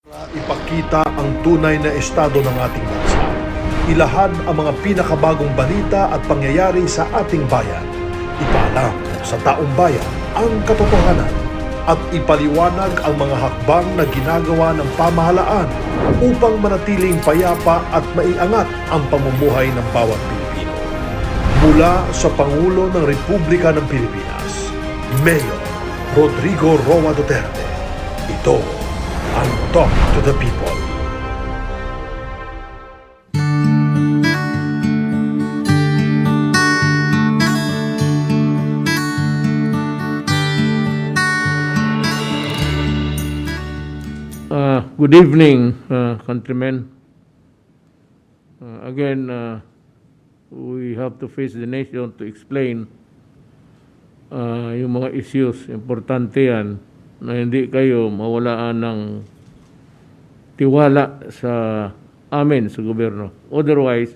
Ipakita ang tunay na estado ng ating bansa. Ilahad ang mga pinakabagong balita at pangyayari sa ating bayan. Ipaalam sa taong bayan ang katotohanan at ipaliwanag ang mga hakbang na ginagawa ng pamahalaan upang manatiling payapa at maiangat ang pamumuhay ng bawat Pilipino. Mula sa Pangulo ng Republika ng Pilipinas, Mayor Rodrigo Roa Duterte, ito ang Talk to the People. Good evening, countrymen. Again, we have to face the nation to explain yung mga issues. Importante yan na hindi kayo mawalaan ng tiwala sa amin, sa gobyerno. Otherwise,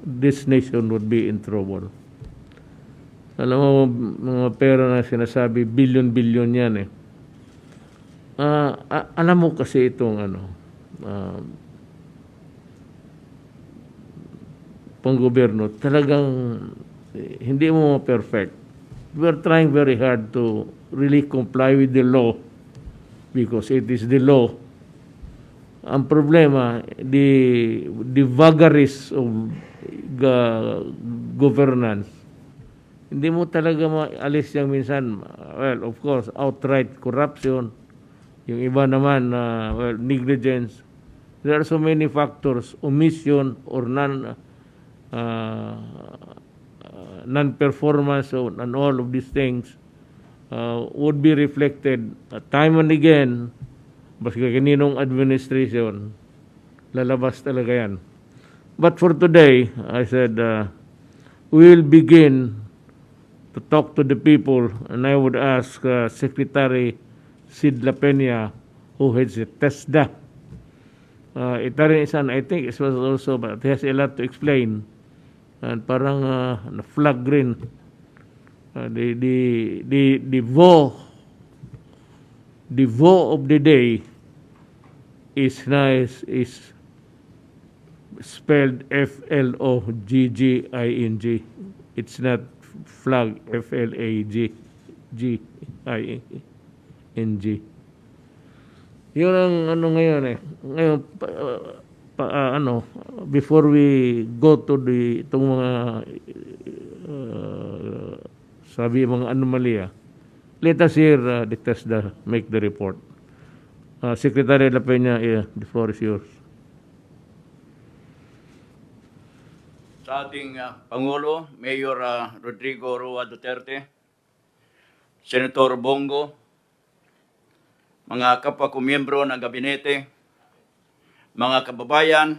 this nation would be in trouble. Alam mo, mga pera na sinasabi, billion-billion yan eh. Alam mo kasi itong panggobyerno, talagang hindi mo perfect. We're trying very hard to really comply with the law because it is the law. Ang problema, the vagaries of governance, hindi mo talaga maalis yung minsan. Well, of course, outright corruption. Yung iba naman, negligence. There are so many factors, omission or non-performance and all of these things would be reflected time and again, basta kaninong administration, lalabas talaga yan. But for today, I said, we will begin to talk to the people, and I would ask Secretary Isidro Lapeña, who heads the TESDA. Ito rin isan, I think it was also, but he has a lot to explain. And parang flag rin. The vote of the day is spelled F-L-O-G-G-I-N-G. It's not flag, F-L-A-G-G-I-N-G. Yun ang ngayon eh. Ngayon, before we go to itong mga mga anomalya, let us hear the TESDA make the report. Secretary Lapeña, the floor is yours. Sa ating Pangulo, Mayor Rodrigo Roa Duterte, Senator Bongo, mga kapwa ko miyembro ng gabinete, mga kababayan,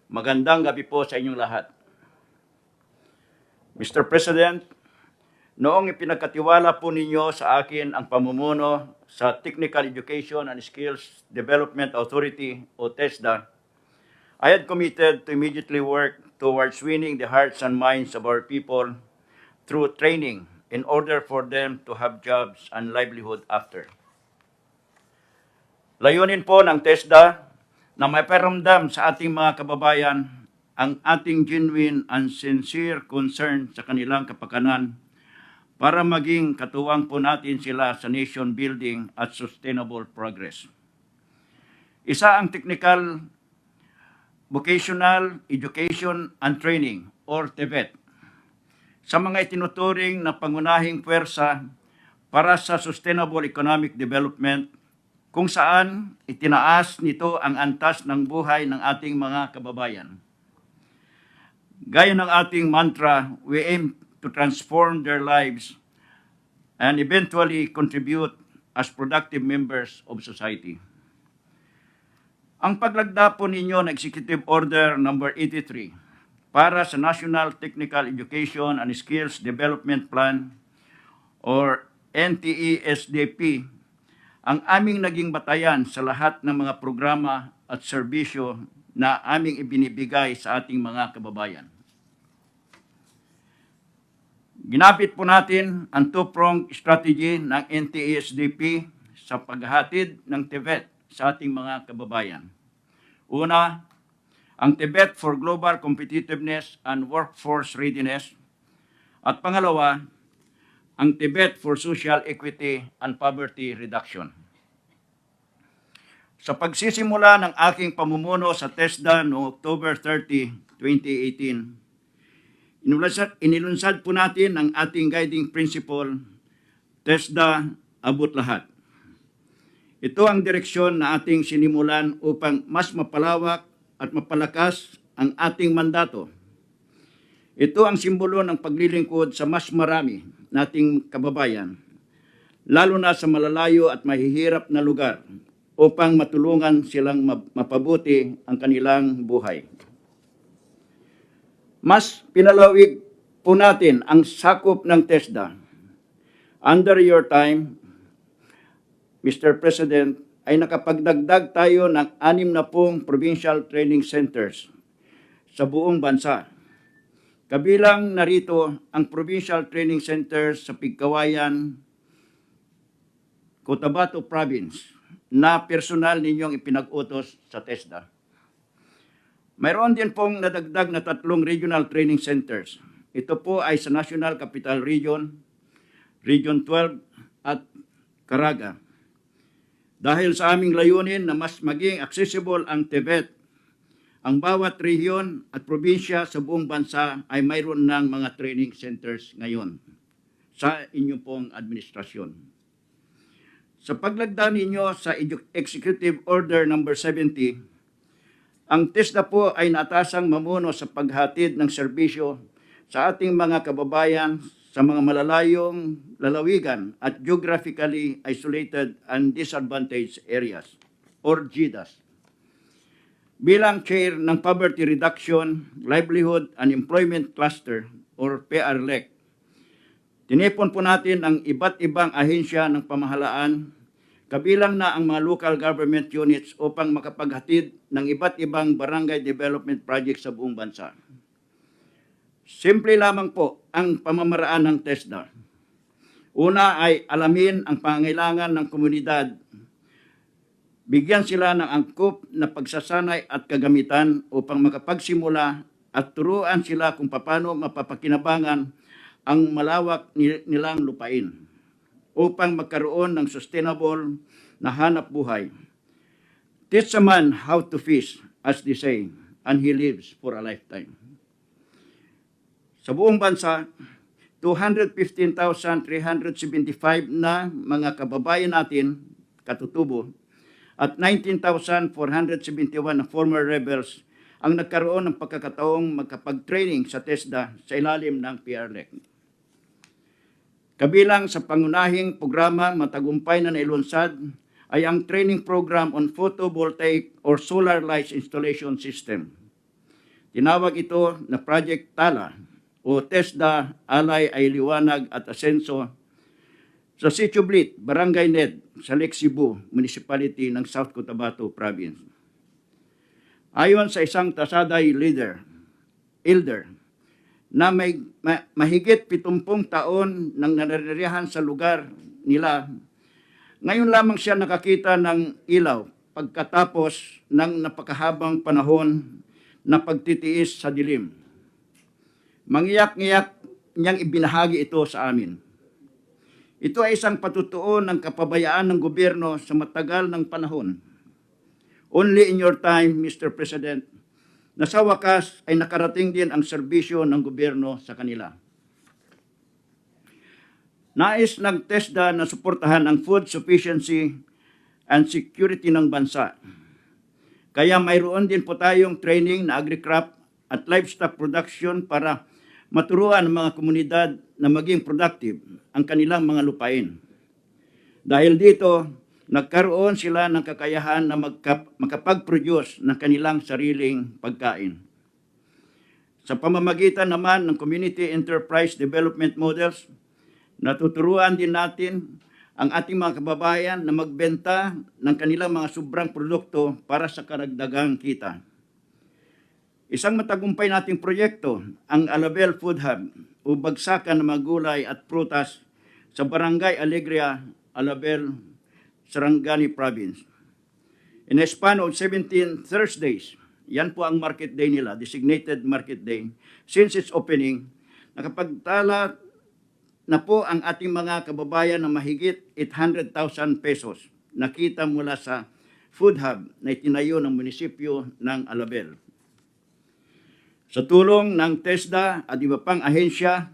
magandang gabi po sa inyong lahat. Mr. President, noong ipinagkatiwala po ninyo sa akin ang pamumuno sa Technical Education and Skills Development Authority o TESDA, I had committed to immediately work towards winning the hearts and minds of our people through training in order for them to have jobs and livelihood after. Layunin po ng TESDA na maiparamdam sa ating mga kababayan ang ating genuine and sincere concern sa kanilang kapakanan para maging katuwang po natin sila sa nation building at sustainable progress. Isa ang Technical Vocational Education and Training or TVET sa mga itinuturing na pangunahing puwersa para sa sustainable economic development kung saan itinaas nito ang antas ng buhay ng ating mga kababayan. Gaya ng ating mantra, we aim to transform their lives and eventually contribute as productive members of society. Ang paglagda po ninyo ng Executive Order No. 83 para sa National Technical Education and Skills Development Plan or NTESDP ang aming naging batayan sa lahat ng mga programa at serbisyo na aming ibinibigay sa ating mga kababayan. Ginamit po natin ang two-pronged strategy ng NTESDP sa paghahatid ng TEVET sa ating mga kababayan. Una, ang TEVET for Global Competitiveness and Workforce Readiness. At pangalawa, ang TEVET for Social Equity and Poverty Reduction. Sa pagsisimula ng aking pamumuno sa TESDA noong October 30, 2018, inilunsad po natin ang ating guiding principle, TESDA abot lahat. Ito ang direksyon na ating sinimulan upang mas mapalawak at mapalakas ang ating mandato. Ito ang simbolo ng paglilingkod sa mas marami nating kababayan, lalo na sa malalayo at mahihirap na lugar, upang matulungan silang mapabuti ang kanilang buhay. Mas pinalawig po natin ang sakop ng TESDA. Under your time, Mr. President, ay nakapagdagdag tayo ng 60 provincial training centers sa buong bansa. Kabilang narito ang provincial training centers sa Pigkawayan, Cotabato Province, na personal ninyong ipinag-utos sa TESDA. Mayroon din pong nadagdag na 3 regional training centers. Ito po ay sa National Capital Region, Region 12 at Caraga. Dahil sa aming layunin na mas maging accessible ang TEVET, ang bawat rehiyon at probinsya sa buong bansa ay mayroon ng mga training centers ngayon sa inyong pong administrasyon. Sa paglagda ninyo sa Executive Order No. 70, ang TESDA po ay natasang mamuno sa paghatid ng serbisyo sa ating mga kababayan sa mga malalayong lalawigan at geographically isolated and disadvantaged areas, or GIDAS. Bilang chair ng Poverty Reduction, Livelihood and Employment Cluster, or PRLEC, tinipon po natin ang iba't ibang ahensya ng pamahalaan, kabilang na ang mga local government units upang makapaghatid ng iba't ibang barangay development projects sa buong bansa. Simple lamang po ang pamamaraan ng TESDA. Una ay alamin ang pangangailangan ng komunidad, bigyan sila ng angkop na pagsasanay at kagamitan upang makapagsimula at turuan sila kung paano mapapakinabangan ang malawak nilang lupain upang magkaroon ng sustainable na hanap buhay. Teach a man how to fish, as they say, and he lives for a lifetime. Sa buong bansa, 215,375 na mga kababayan natin, katutubo, at 19,471 na former rebels ang nagkaroon ng pagkakataong magkapag-training sa TESDA sa ilalim ng PRLEC. Kabilang sa pangunahing programa matagumpay na nailunsad ay ang training program on photovoltaic or solar light installation system. Tinawag ito na Project TALA o TESDA Alay ay Liwanag at Asenso sa Sitio Blit, Barangay Ned, sa Lake Cebu, Municipality ng South Cotabato Province. Ayon sa isang tasaday elder, na may mahigit 70 taon nang nananirahan sa lugar nila, ngayon lamang siya nakakita ng ilaw pagkatapos ng napakahabang panahon na pagtitiis sa dilim. Mangiyak-ngiyak niyang ibinahagi ito sa amin. Ito ay isang patutuon ng kapabayaan ng gobyerno sa matagal ng panahon. Only in your time, Mr. President, na sa wakas ay nakarating din ang serbisyo ng gobyerno sa kanila. Nais ng TESDA na suportahan ang food sufficiency and security ng bansa. Kaya mayroon din po tayong training na agri-crop at livestock production para maturuan ang mga komunidad na maging productive ang kanilang mga lupain. Dahil dito, nagkaroon sila ng kakayahan na makapag-produce ng kanilang sariling pagkain. Sa pamamagitan naman ng Community Enterprise Development Models, natuturuan din natin ang ating mga kababayan na magbenta ng kanilang mga sobrang produkto para sa karagdagang kita. Isang matagumpay nating proyekto, ang Alabel Food Hub o bagsakan ng mga gulay at prutas sa Barangay Alegria, Alabel, Sarangani Province. In a span of 17 Thursdays, yan po ang market day nila, designated market day. Since its opening, nakapagtala na po ang ating mga kababayan na mahigit 800,000 pesos nakita mula sa food hub na itinayo ng munisipyo ng Alabel. Sa tulong ng TESDA at iba pang ahensya,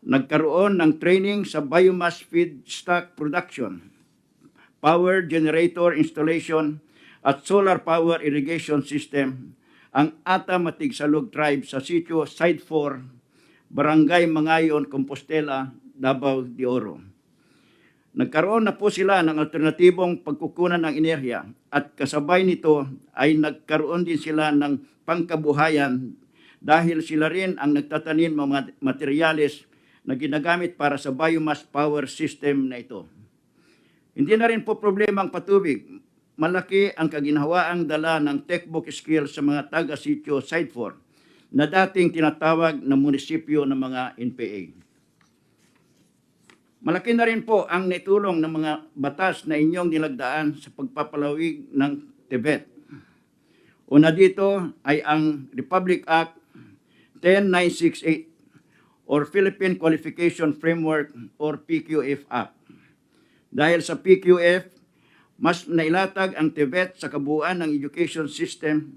nagkaroon ng training sa biomass feedstock production, power generator installation, at solar power irrigation system ang Ata Matigsalog Tribe sa sitio Site 4, Barangay Mangayon, Compostela, Davao de Oro. Nagkaroon na po sila ng alternatibong pagkukunan ng enerhiya at kasabay nito ay nagkaroon din sila ng pangkabuhayan dahil sila rin ang nagtatanim ng mga materyales na ginagamit para sa biomass power system na ito. Hindi na rin po problema ang patubig. Malaki ang kaginhawaang dala ng textbook skills sa mga taga-sitio Site 4 na dating tinatawag na munisipyo ng mga NPA. Malaki na rin po ang naitulong ng mga batas na inyong nilagdaan sa pagpapalawig ng TEBET. Una dito ay ang Republic Act 10968 or Philippine Qualification Framework or PQF Act. Dahil sa PQF, mas nailatag ang TEBET sa kabuuan ng education system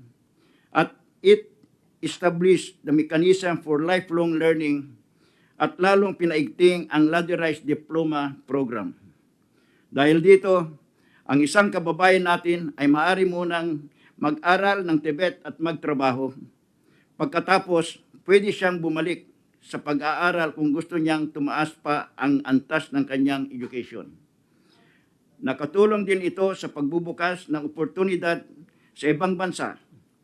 at it established the mechanism for lifelong learning at lalong pinaigting ang ladderized diploma program. Dahil dito, ang isang kababayan natin ay maaari munang mag-aral ng TEBET at magtrabaho. Pagkatapos, pwede siyang bumalik sa pag-aaral kung gusto niyang tumaas pa ang antas ng kanyang education. Nakatulong din ito sa pagbubukas ng oportunidad sa ibang bansa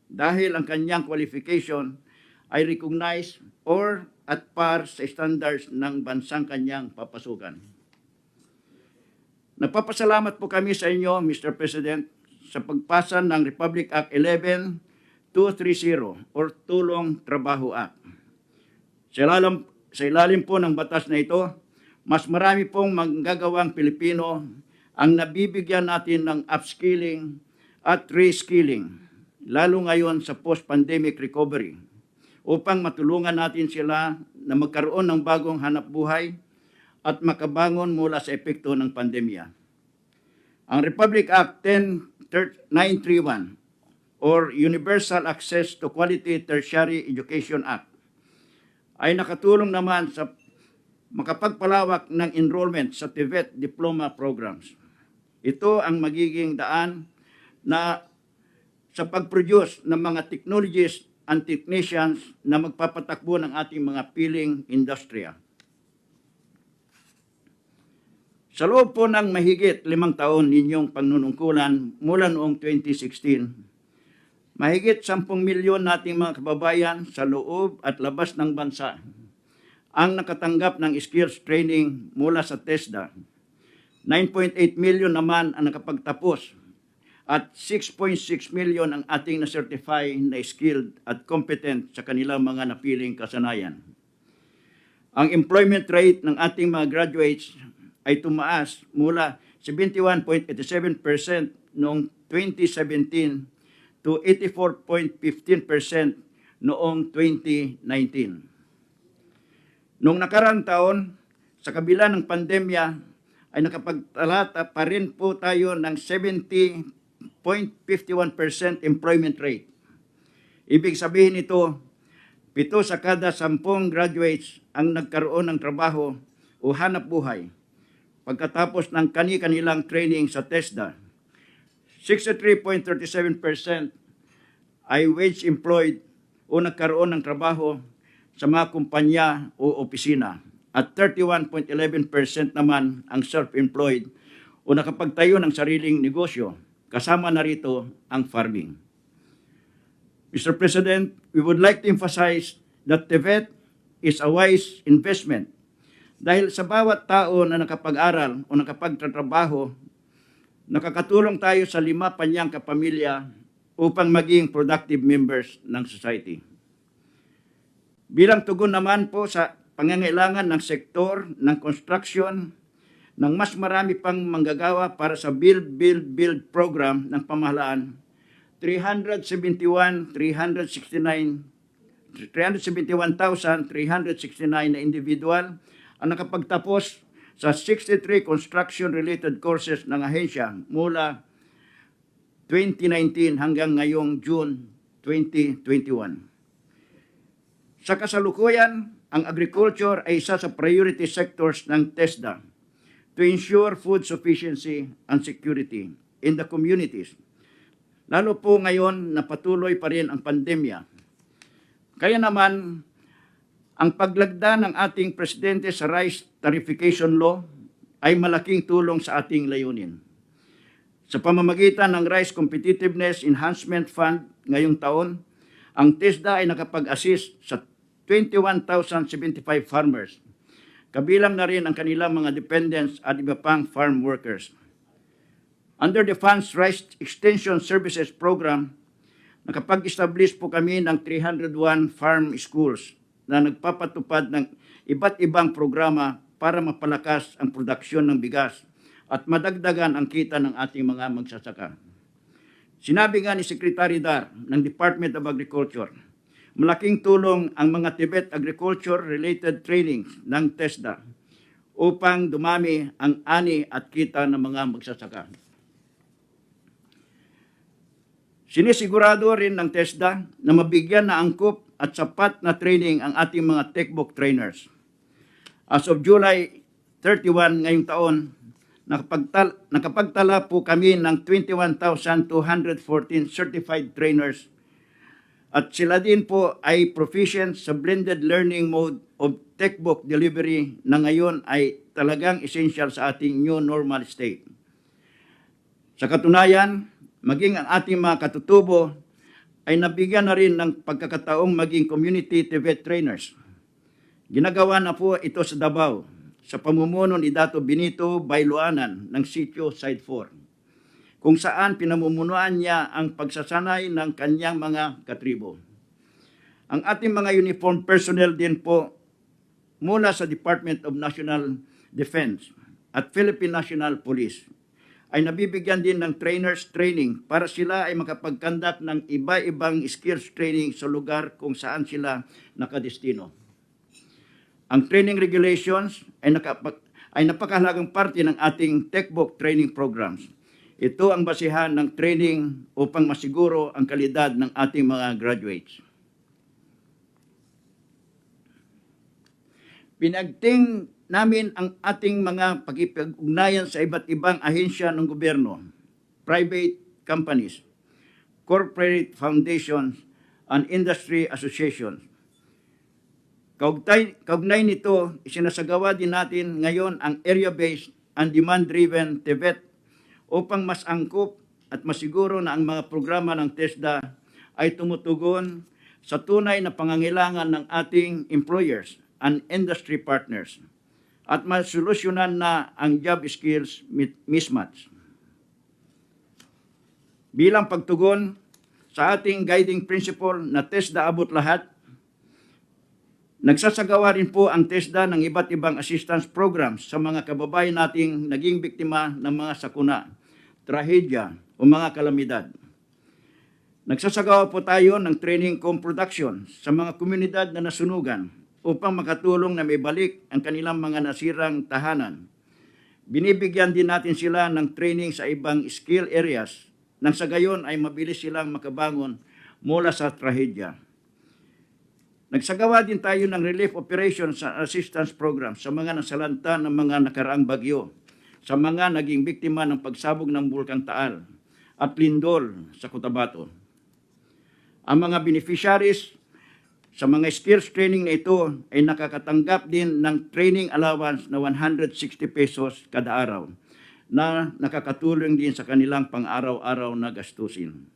dahil ang kanyang qualification ay recognized or at par sa standards ng bansang kanyang papasukan. Nagpapasalamat po kami sa inyo, Mr. President, sa pagpasa ng Republic Act 11230 or Tulong Trabaho Act. Sa ilalim po ng batas na ito, mas marami pong manggagawang Pilipino ang nabibigyan natin ng upskilling at reskilling, lalo ngayon sa post-pandemic recovery, upang matulungan natin sila na magkaroon ng bagong hanapbuhay at makabangon mula sa epekto ng pandemya. Ang Republic Act 10931 or Universal Access to Quality Tertiary Education Act ay nakatulong naman sa makapagpalawak ng enrollment sa TVET diploma programs. Ito ang magiging daan na sa pag-produce ng mga technologists and technicians na magpapatakbo ng ating mga piling industriya. Sa loob po ng mahigit 5 taon ninyong panunungkulan mula noong 2016, mahigit 10 milyon nating mga kababayan sa loob at labas ng bansa ang nakatanggap ng skills training mula sa TESDA. 9.8 million naman ang nakapagtapos at 6.6 million ang ating na-certify na skilled at competent sa kanilang mga napiling kasanayan. Ang employment rate ng ating mga graduates ay tumaas mula 71.87% noong 2017 to 84.15% noong 2019. Noong nakarang taon, sa kabila ng pandemya, ay nakapagtalata pa rin po tayo ng 70.51% employment rate. Ibig sabihin ito, 7 sa kada 10 graduates ang nagkaroon ng trabaho o hanap buhay pagkatapos ng kanilang training sa TESDA. 63.37% ay wage employed o nagkaroon ng trabaho sa mga kumpanya o opisina at 31.11% naman ang self-employed o nakapagtayo ng sariling negosyo. Kasama na rito ang farming. Mr. President, we would like to emphasize that TVET is a wise investment dahil sa bawat tao na nakapag-aral o nakapagtatrabaho, nakakatulong tayo sa 5 panyang kapamilya upang maging productive members ng society. Bilang tugon naman po sa pangangailangan ng sektor ng construction ng mas marami pang manggagawa para sa Build, Build, Build program ng pamahalaan, 371,369 na individual ang nakapagtapos sa 63 construction-related courses ng ahensya mula 2019 hanggang ngayong June 2021. Sa kasalukuyan, ang agriculture ay isa sa priority sectors ng TESDA to ensure food sufficiency and security in the communities. Lalo po ngayon na patuloy pa rin ang pandemya. Kaya naman, ang paglagda ng ating Presidente sa Rice Tarification Law ay malaking tulong sa ating layunin. Sa pamamagitan ng Rice Competitiveness Enhancement Fund ngayong taon, ang TESDA ay nakapag-assist sa 21,075 farmers. Kabilang na rin ang kanilang mga dependents at iba pang farm workers. Under the Fund's Rice Extension Services Program, nakapag-establish po kami ng 301 farm schools na nagpapatupad ng iba't ibang programa para mapalakas ang produksyon ng bigas at madagdagan ang kita ng ating mga magsasaka. Sinabi nga ni Secretary Dar ng Department of Agriculture, malaking tulong ang mga Tibet agriculture-related trainings ng TESDA upang dumami ang ani at kita ng mga magsasaka. Sinisigurado rin ng TESDA na mabigyan na angkop at sapat na training ang ating mga textbook trainers. As of July 31 ngayong taon, nakapagtala po kami ng 21,214 certified trainers at sila din po ay proficient sa blended learning mode of textbook delivery na ngayon ay talagang essential sa ating new normal state. Sa katunayan, maging ang ating mga katutubo ay nabigyan na rin ng pagkakataong maging community TVET trainers. Ginagawa na po ito sa Davao, sa pamumuno ni Dato Benito Bailuanan ng Sitio Side 4, kung saan pinamumunuan niya ang pagsasanay ng kanyang mga katribo. Ang ating mga uniformed personnel din po mula sa Department of National Defense at Philippine National Police ay nabibigyan din ng trainers training para sila ay makapagkandak ng iba-ibang skills training sa lugar kung saan sila nakadestino. Ang training regulations ay napakahalagang parte ng ating textbook training programs. Ito ang basihan ng training upang masiguro ang kalidad ng ating mga graduates. Pinagting namin ang ating mga pakipag-ugnayan sa iba't ibang ahensya ng gobyerno, private companies, corporate foundations, and industry associations. Kaugnay nito, isinasagawa din natin ngayon ang area-based and demand-driven TVET upang mas angkop at masiguro na ang mga programa ng TESDA ay tumutugon sa tunay na pangangailangan ng ating employers and industry partners at masolusyonan na ang job skills mismatch. Bilang pagtugon sa ating guiding principle na TESDA abot lahat, nagsasagawa rin po ang TESDA ng iba't ibang assistance programs sa mga kababayan nating naging biktima ng mga sakuna, trahedya o mga kalamidad. Nagsasagawa po tayo ng training co-production sa mga komunidad na nasunugan upang makatulong na maibalik ang kanilang mga nasirang tahanan. Binibigyan din natin sila ng training sa ibang skill areas nang sa gayon ay mabilis silang makabangon mula sa trahedya. Nagsagawa din tayo ng relief operations and assistance program sa mga nasalanta ng mga nakaraang bagyo, sa mga naging biktima ng pagsabog ng Bulkang Taal at lindol sa Cotabato. Ang mga beneficiaries sa mga skills training na ito ay nakakatanggap din ng training allowance na 160 pesos kada araw na nakakatulong din sa kanilang pang-araw-araw na gastusin.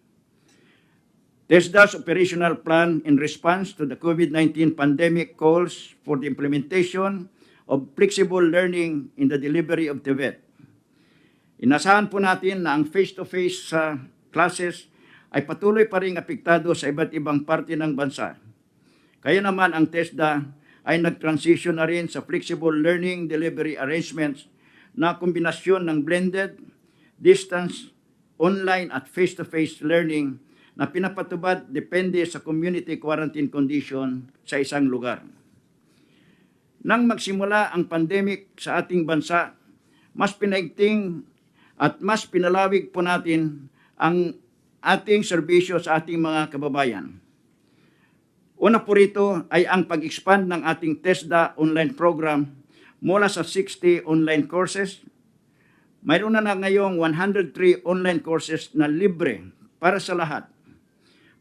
TESDA's operational plan in response to the COVID-19 pandemic calls for the implementation of flexible learning in the delivery of TVET. Inasahan po natin na ang face-to-face classes ay patuloy pa ring apektado sa iba't ibang parte ng bansa. Kaya naman ang TESDA ay nag-transition na rin sa flexible learning delivery arrangements na kombinasyon ng blended, distance, online at face-to-face learning na pinapatubad depende sa community quarantine condition sa isang lugar. Nang magsimula ang pandemic sa ating bansa, mas pinaigting at mas pinalawig po natin ang ating serbisyo sa ating mga kababayan. Una po rito ay ang pag-expand ng ating TESDA online program mula sa 60 online courses. Mayroon na ngayong 103 online courses na libre para sa lahat.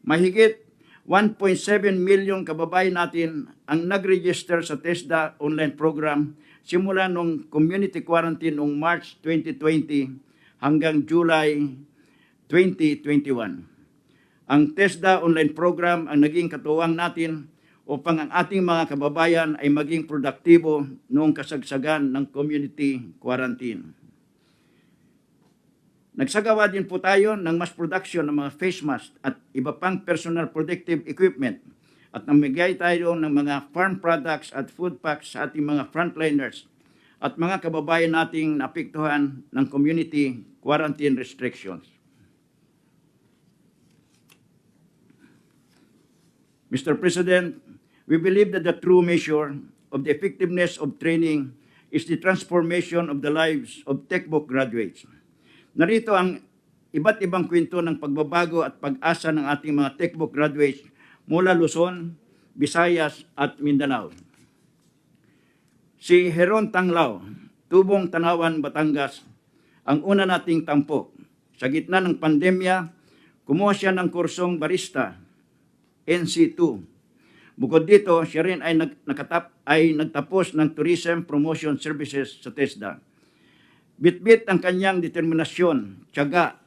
Mahigit 1.7 million kababayan natin ang nag-register sa TESDA online program simula nung community quarantine noong March 2020 hanggang July 2021. Ang TESDA online program ang naging katuwang natin upang ang ating mga kababayan ay maging produktibo noong kasagsagan ng community quarantine. Nagsagawa din po tayo ng mass production ng mga face mask at iba pang personal protective equipment at namigay tayo ng mga farm products at food packs sa ating mga frontliners at mga kababayan nating naapektuhan ng community quarantine restrictions. Mr. President, we believe that the true measure of the effectiveness of training is the transformation of the lives of textbook graduates. Narito ang iba't ibang kwento ng pagbabago at pag-asa ng ating mga textbook graduates mula Luzon, Visayas at Mindanao. Si Heron Tanglao, Tubong Tanawan, Batangas, ang una nating tampok. Sa gitna ng pandemya, kumuha siya ng kursong barista, NC2. Bukod dito, siya rin ay nagtapos ng Tourism Promotion Services sa TESDA. Bitbit ang kanyang determinasyon, tiyaga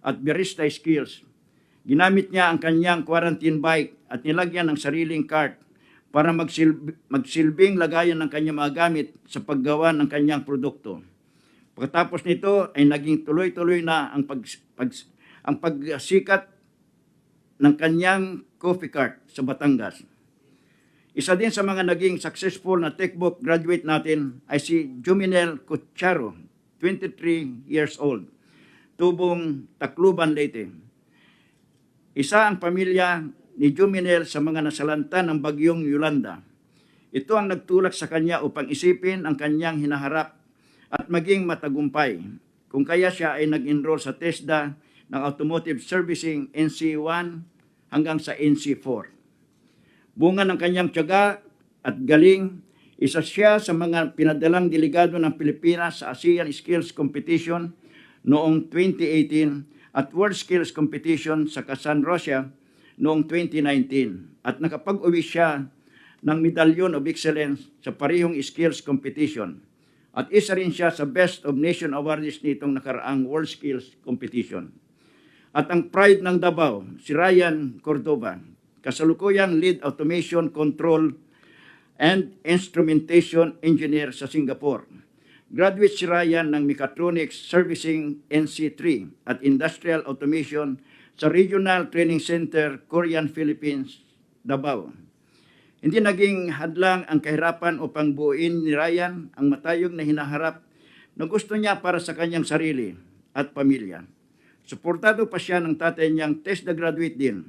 at barista skills. Ginamit niya ang kanyang quarantine bike at nilagyan ng sariling cart para magsilbing lagayan ng kanyang mga gamit sa paggawa ng kanyang produkto. Pagkatapos nito ay naging tuloy-tuloy na ang pagsikat ng kanyang coffee cart sa Batangas. Isa din sa mga naging successful na textbook graduate natin ay si Juminel Kutsaro, 23 years old, Tubong Tacloban, Leyte. Isa ang pamilya ni Juminel sa mga nasalanta ng bagyong Yolanda. Ito ang nagtulak sa kanya upang isipin ang kanyang hinaharap at maging matagumpay. Kung kaya siya ay nag-enroll sa TESDA ng Automotive Servicing NC1 hanggang sa NC4. Bunga ng kanyang tiyaga at galing, isa siya sa mga pinadalang delegado ng Pilipinas sa ASEAN Skills Competition noong 2018 at World Skills Competition sa Kazan, Russia noong 2019 at nakapag-uwi siya ng Medallion of Excellence sa parehong skills competition at isa rin siya sa Best of Nation Awards nitong nakaraang World Skills Competition. At ang pride ng Davao, si Ryan Cordova, kasalukuyang Lead Automation Control and Instrumentation Engineer sa Singapore. Graduate si Ryan ng Mechatronics Servicing NC3 at Industrial Automation sa Regional Training Center, Korean Philippines, Davao. Hindi naging hadlang ang kahirapan upang buuin ni Ryan ang matayog na hinaharap na gusto niya para sa kanyang sarili at pamilya. Suportado pa siya ng tatay niyang TESDA graduate din.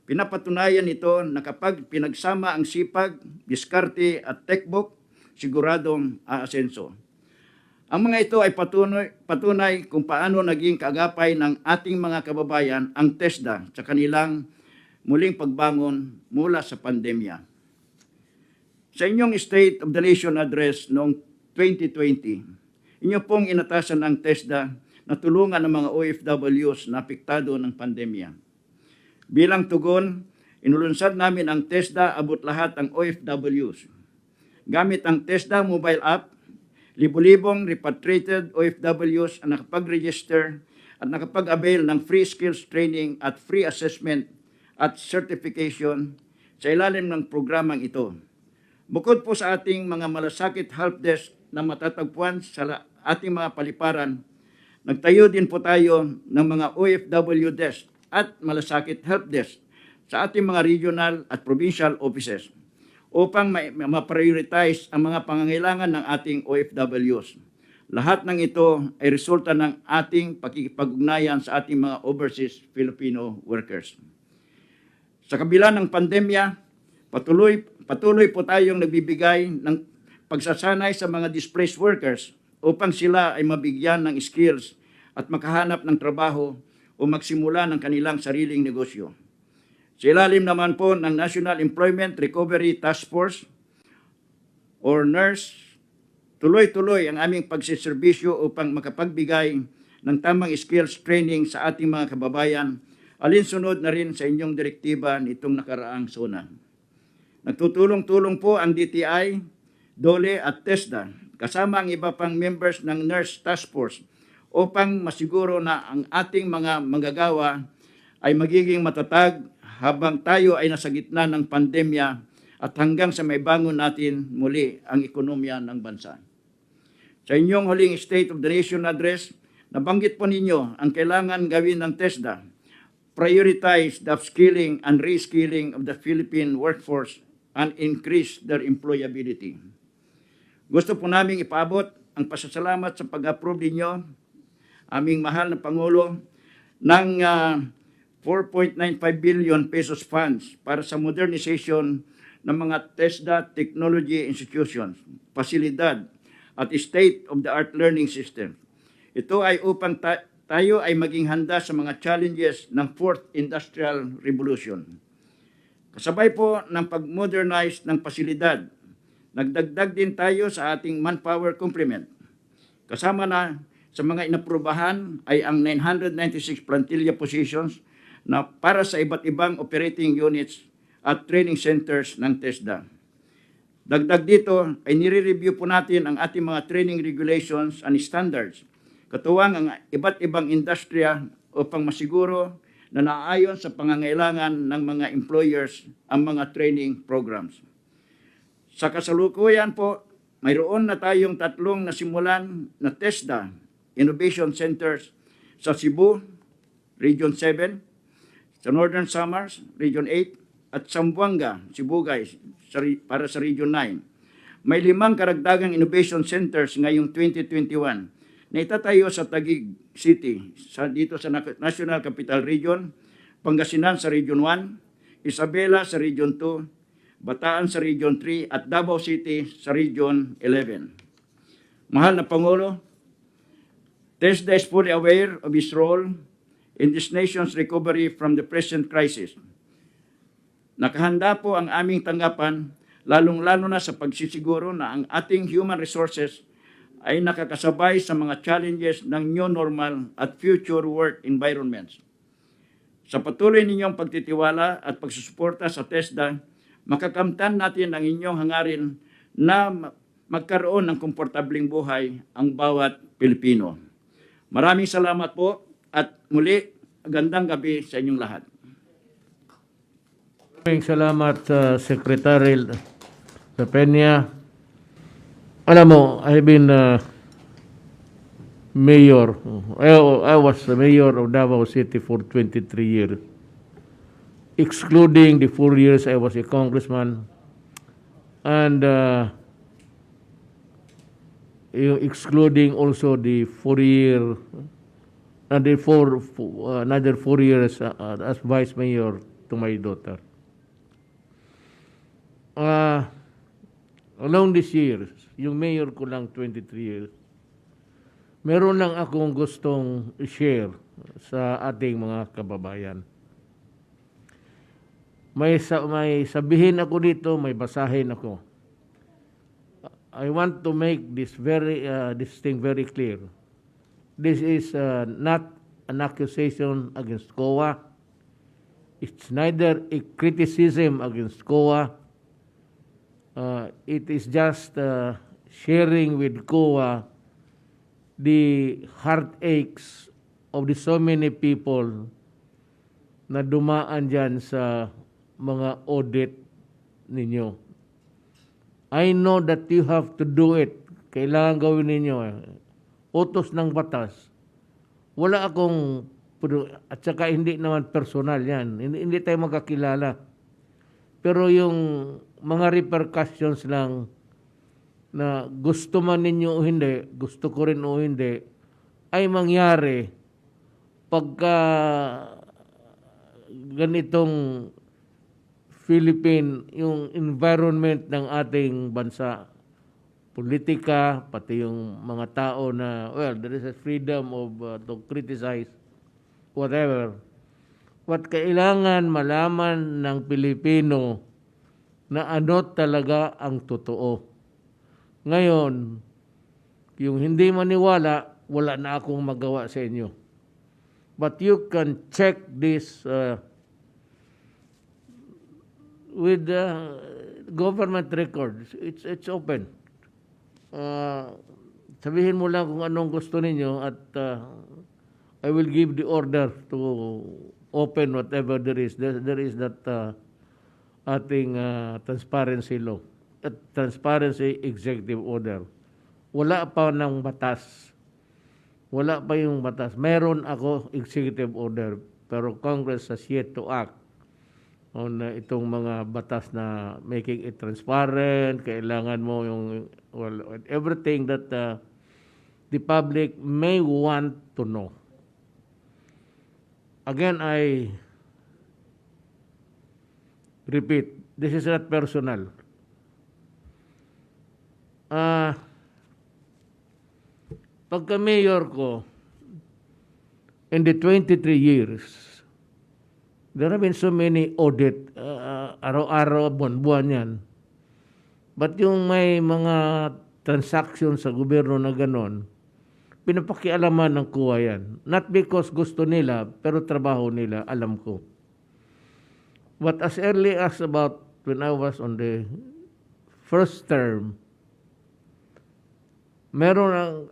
Pinapatunayan nito na kapag pinagsama ang sipag, diskarte at textbook, siguradong aasenso. Ang mga ito ay patunay kung paano naging kaagapay ng ating mga kababayan ang TESDA sa kanilang muling pagbangon mula sa pandemya. Sa inyong State of the Nation Address noong 2020, inyo pong inatasan ang TESDA na tulungan ang mga OFWs na apektado ng pandemya. Bilang tugon, inulunsad namin ang TESDA abot lahat ang OFWs. Gamit ang TESDA mobile app, libo-libong repatriated OFWs ang nakapag-register at nakapag-avail ng free skills training at free assessment at certification sa ilalim ng programang ito. Bukod po sa ating mga malasakit helpdesk na matatagpuan sa ating mga paliparan, nagtayo din po tayo ng mga OFW desk at malasakit helpdesk sa ating mga regional at provincial offices upang ma-prioritize ang mga pangangailangan ng ating OFWs. Lahat ng ito ay resulta ng ating pakikipag-ugnayan sa ating mga overseas Filipino workers. Sa kabila ng pandemya, patuloy po tayong nagbibigay ng pagsasanay sa mga displaced workers upang sila ay mabigyan ng skills at makahanap ng trabaho o magsimula ng kanilang sariling negosyo. Sa ilalim naman po ng National Employment Recovery Task Force or NERS, tuloy-tuloy ang aming pagsiservisyo upang makapagbigay ng tamang skills training sa ating mga kababayan, alinsunod na rin sa inyong direktiba nitong nakaraang SONA. Nagtutulong-tulong po ang DTI, DOLE at TESDA, kasama ang iba pang members ng NERS Task Force upang masiguro na ang ating mga manggagawa ay magiging matatag habang tayo ay nasa gitna ng pandemya at hanggang sa maibangon natin muli ang ekonomiya ng bansa. Sa inyong huling State of the Nation address, nabanggit po ninyo ang kailangan gawin ng TESDA, prioritize the upskilling and reskilling of the Philippine workforce and increase their employability. Gusto po namin ipaabot ang pasasalamat sa pag-approve ninyo, aming mahal na Pangulo, ng 4.95 billion pesos funds para sa modernization ng mga TESDA technology institutions, pasilidad, at state-of-the-art learning system. Ito ay upang tayo ay maging handa sa mga challenges ng Fourth Industrial Revolution. Kasabay po ng pag-modernize ng pasilidad, nagdagdag din tayo sa ating manpower complement. Kasama na sa mga inaprubahan ay ang 996 plantilla positions na para sa iba't ibang operating units at training centers ng TESDA. Dagdag dito ay nire-review po natin ang ating mga training regulations and standards, katuwang ang iba't ibang industriya upang masiguro na naayon sa pangangailangan ng mga employers ang mga training programs. Sa kasalukuyan po, mayroon na tayong 3 nasimulan na TESDA Innovation Centers sa Cebu, Region 7, sa Northern Samars, Region 8, at Zamboanga, Sibugay, para sa Region 9. May 5 karagdagang innovation centers ngayong 2021 na itatayo sa Taguig City, dito sa National Capital Region, Pangasinan sa Region 1, Isabela sa Region 2, Bataan sa Region 3, at Davao City sa Region 11. Mahal na Pangulo, TESDA is fully aware of its role in this nation's recovery from the present crisis. Nakahanda po ang aming tanggapan, lalong-lalo na sa pagsisiguro na ang ating human resources ay nakakasabay sa mga challenges ng new normal at future work environments. Sa patuloy ninyong pagtitiwala at pagsusuporta sa TESDA, makakamtan natin ang inyong hangarin na magkaroon ng komportabling buhay ang bawat Pilipino. Maraming salamat po at muli, gandang gabi sa inyong lahat. Maraming salamat, Secretary Lapeña. Alam mo, I've been mayor. I was the mayor of Davao City for 23 years. Excluding the 4 years I was a congressman. And excluding also the 4-year, another 4 years as vice mayor to my daughter. Along these years, yung mayor ko lang 23 years, meron lang akong gustong share sa ating mga kababayan. May sabihin ako dito, may basahin ako. I want to make this thing very clear. This is not an accusation against 𝐂𝐤. It's neither a criticism against 𝐂𝐤. It is just sharing with 𝐂𝐤 the heartaches of the so many people na dumaan dyan sa mga audit ninyo. I know that you have to do it. Kailangan gawin ninyo. Utos ng batas. Wala akong, at saka hindi naman personal yan. Hindi tayo magkakilala. Pero yung mga repercussions lang na gusto man ninyo o hindi, gusto ko rin o hindi, ay mangyari pagka ganitong Philippine, yung environment ng ating bansa, politika, pati yung mga tao na, well, there is a freedom of to criticize whatever. What kailangan malaman ng Pilipino na ano talaga ang totoo. Ngayon, yung hindi maniwala, wala na akong magawa sa inyo. But you can check this with government records. It's open. Sabihin mo lang kung anong gusto ninyo at I will give the order to open whatever there is. There is that ating transparency law at transparency executive order. Wala pa ng batas. Wala pa yung batas. Meron ako executive order pero Congress has yet to act on itong mga batas na making it transparent. Kailangan mo yung everything that the public may want to know. Again, I repeat, this is not personal. Pagka mayor ko, in the 23 years, there have been so many audit, araw-araw, buwan-buwan yan. But yung may mga transaction sa gobyerno na ganon, pinapakialaman ng kuha yan. Not because gusto nila, pero trabaho nila, alam ko. But as early as about when I was on the first term, meron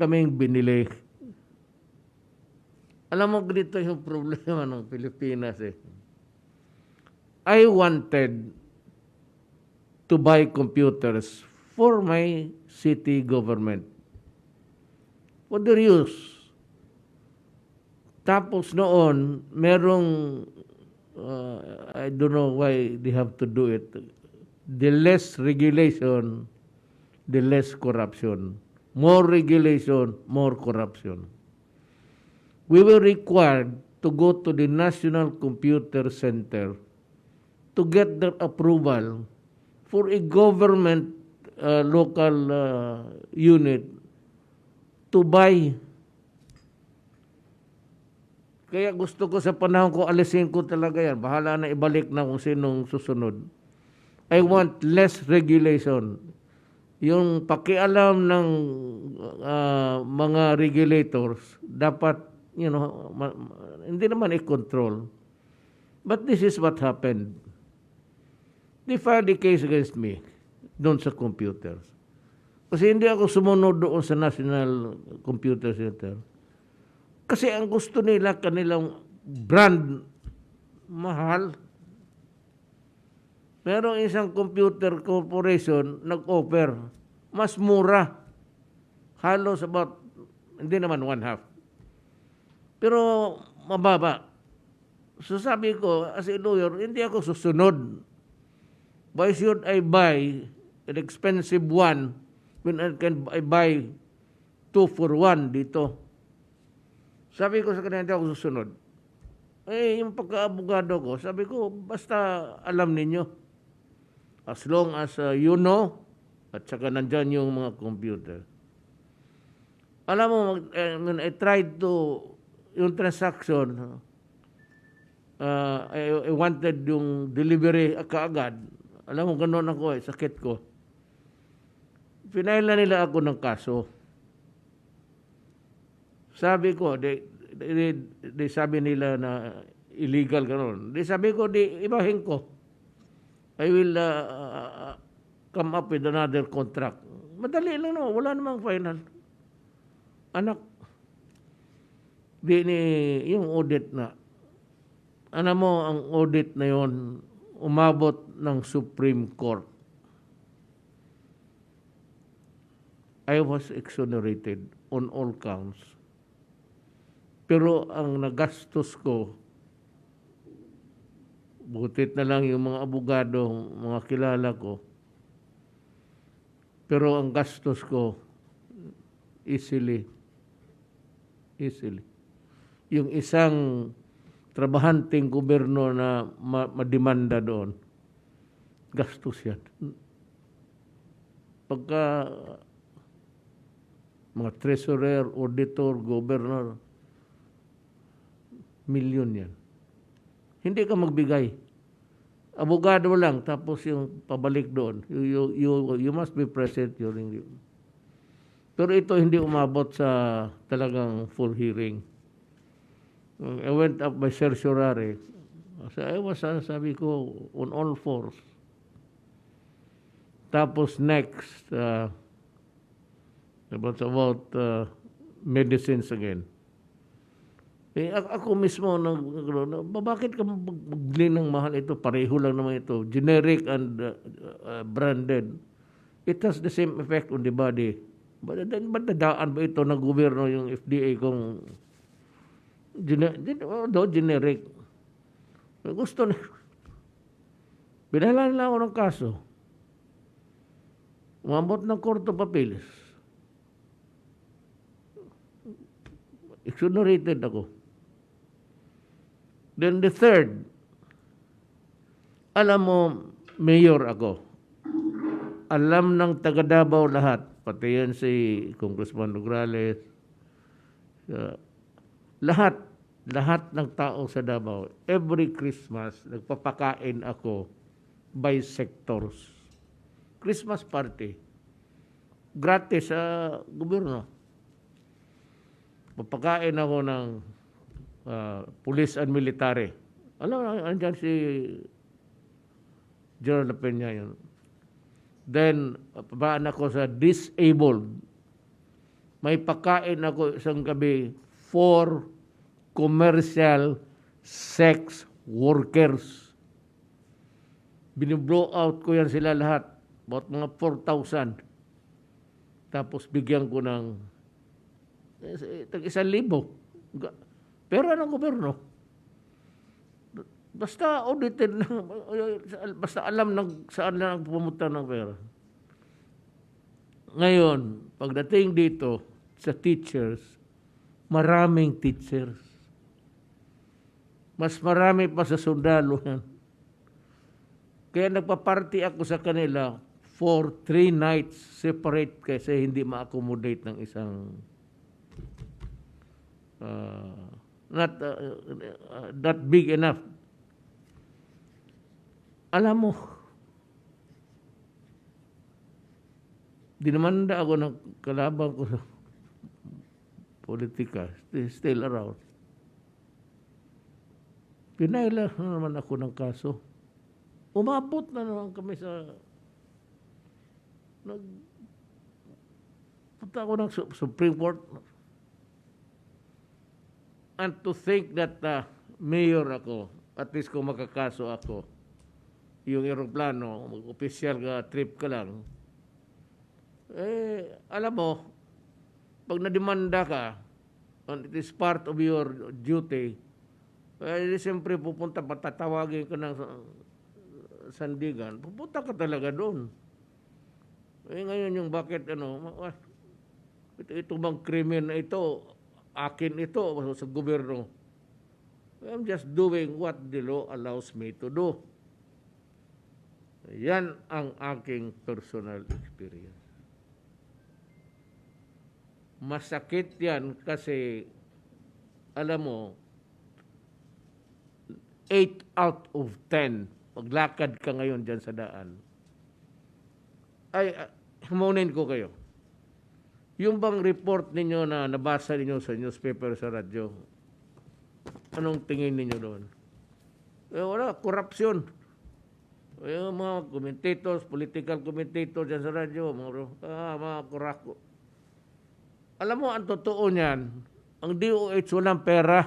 kaming binili. Alam mo, ganito yung problema ng Pilipinas eh. I wanted to buy computers for my city government. For their use. Tapos noon, merong, I don't know why they have to do it. The less regulation, the less corruption. More regulation, more corruption. We were required to go to the National Computer Center to get their approval for a government local unit to buy. Kaya gusto ko sa panahon ko, alisin ko talaga yan. Bahala na ibalik na kung sinong susunod. I want less regulation. Yung pakialam ng mga regulators, dapat, hindi naman i-control. But this is what happened. They filed a case against me doon sa computers. Kasi hindi ako sumunod doon sa National Computer Center. Kasi ang gusto nila, kanilang brand, mahal. Pero isang computer corporation nag-offer, mas mura. Halos about, hindi naman one half. Pero mababa. So sabi ko, as a lawyer, hindi ako susunod. Why should I buy an expensive one when I buy 2 for 1 dito? Sabi ko sa kanila, hindi ako susunod. Yung pagka-abogado ko, sabi ko, basta alam ninyo. As long as you know, at saka nandyan yung mga computer. Alam mo, when I tried to, yung transaction, I wanted yung delivery kaagad. Alam mo, gano'n ako sakit ko. Pinaila nila ako ng kaso. Sabi ko, sabi nila na illegal gano'n. Sabi ko, ibahin ko. I will come up with another contract. Madali lang naman, wala namang final. Anak, yung audit na, alam mo, ang audit na yon umabot ng Supreme Court. I was exonerated on all counts. Pero ang nagastos ko, butit na lang yung mga abogado, mga kilala ko, Pero ang gastos ko, easily. Yung isang trabahanteng gobyerno na mademanda doon, gastos yan. Pagka mga treasurer, auditor, governor, milyon yan. Hindi ka magbigay. Abogado lang, tapos yung pabalik doon. You must be present during the... Pero ito hindi umabot sa talagang full hearing. I went up by certiorari. Sabi ko, on all fours. Tapos next, about medicines again. Ako mismo, bakit ka magbili ng mahal ito? Pareho lang naman ito. Generic and branded. It has the same effect on the body. Ba't dadaan ba ito ng gobyerno yung FDA kung generic? Gusto na. Pinala nila ako ng kaso. Umabot ng Court of Appeals. Exonerated ako. Then the third, alam mo, mayor ako. Alam ng taga Davao lahat, pati yan si Congressman Nograles, lahat ng tao sa Davao, every Christmas, nagpapakain ako by sectors. Christmas party. Gratis sa gobyerno. Papakain ako ng police and military. Alam mo, andyan si General Lapeña yun. Then, papaan ako sa disabled. May pakain ako isang gabi for commercial sex workers. Biniblow out ko yan sila lahat. About mga 4,000. Tapos bigyan ko ng 1,000. Pero anong gobyerno? Basta audited na, basta alam saan lang pumunta ng pera. Ngayon, pagdating dito sa teachers, maraming teachers. Mas marami pa sa sundalo yan. Kaya nagpa-party ako sa kanila for 3 nights separate kasi hindi ma-accommodate ng isang not big enough. Alam mo, dinamanda ako ng kalaban ko sa politika, still around. Pinaila na naman ako ng kaso. Umabot na naman kami sa punta ako ng Supreme Court. And to think that mayor ako, at least kung makakaso ako, yung aeroplano, mag-official ka, trip ka lang, alam mo, pag nademanda ka, and it is part of your duty, siyempre pupunta, patatawagin ka ng sandigan, pupunta ka talaga doon. Ngayon yung bakit, ito bang krimen na ito, akin ito, sa gobyerno. I'm just doing what the law allows me to do. Yan ang aking personal experience. Masakit yan kasi, alam mo, 8 out of 10, paglakad ka ngayon dyan sa daan, ay, hamunin ko kayo. Yung bang report ninyo na nabasa ninyo sa newspaper, sa radyo, anong tingin ninyo doon? Wala, korupsyon. Yung mga commentators, political commentators dyan sa radyo, mga kurako. Alam mo, ang totoo niyan, ang DOH walang pera.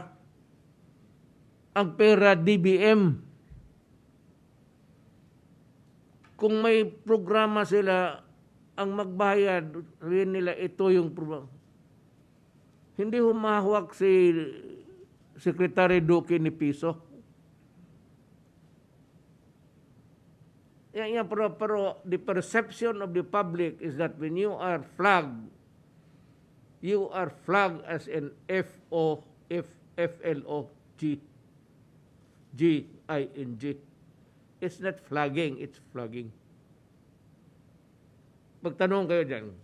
Ang pera, DBM. Kung may programa sila, ang magbayad, rin nila, ito yung programa. Hindi humahawak si Secretary Duque ni piso. Pero the perception of the public is that when you are flagged as an FLOGGING. It's not flagging, it's flogging. Pagtanong kayo dyan,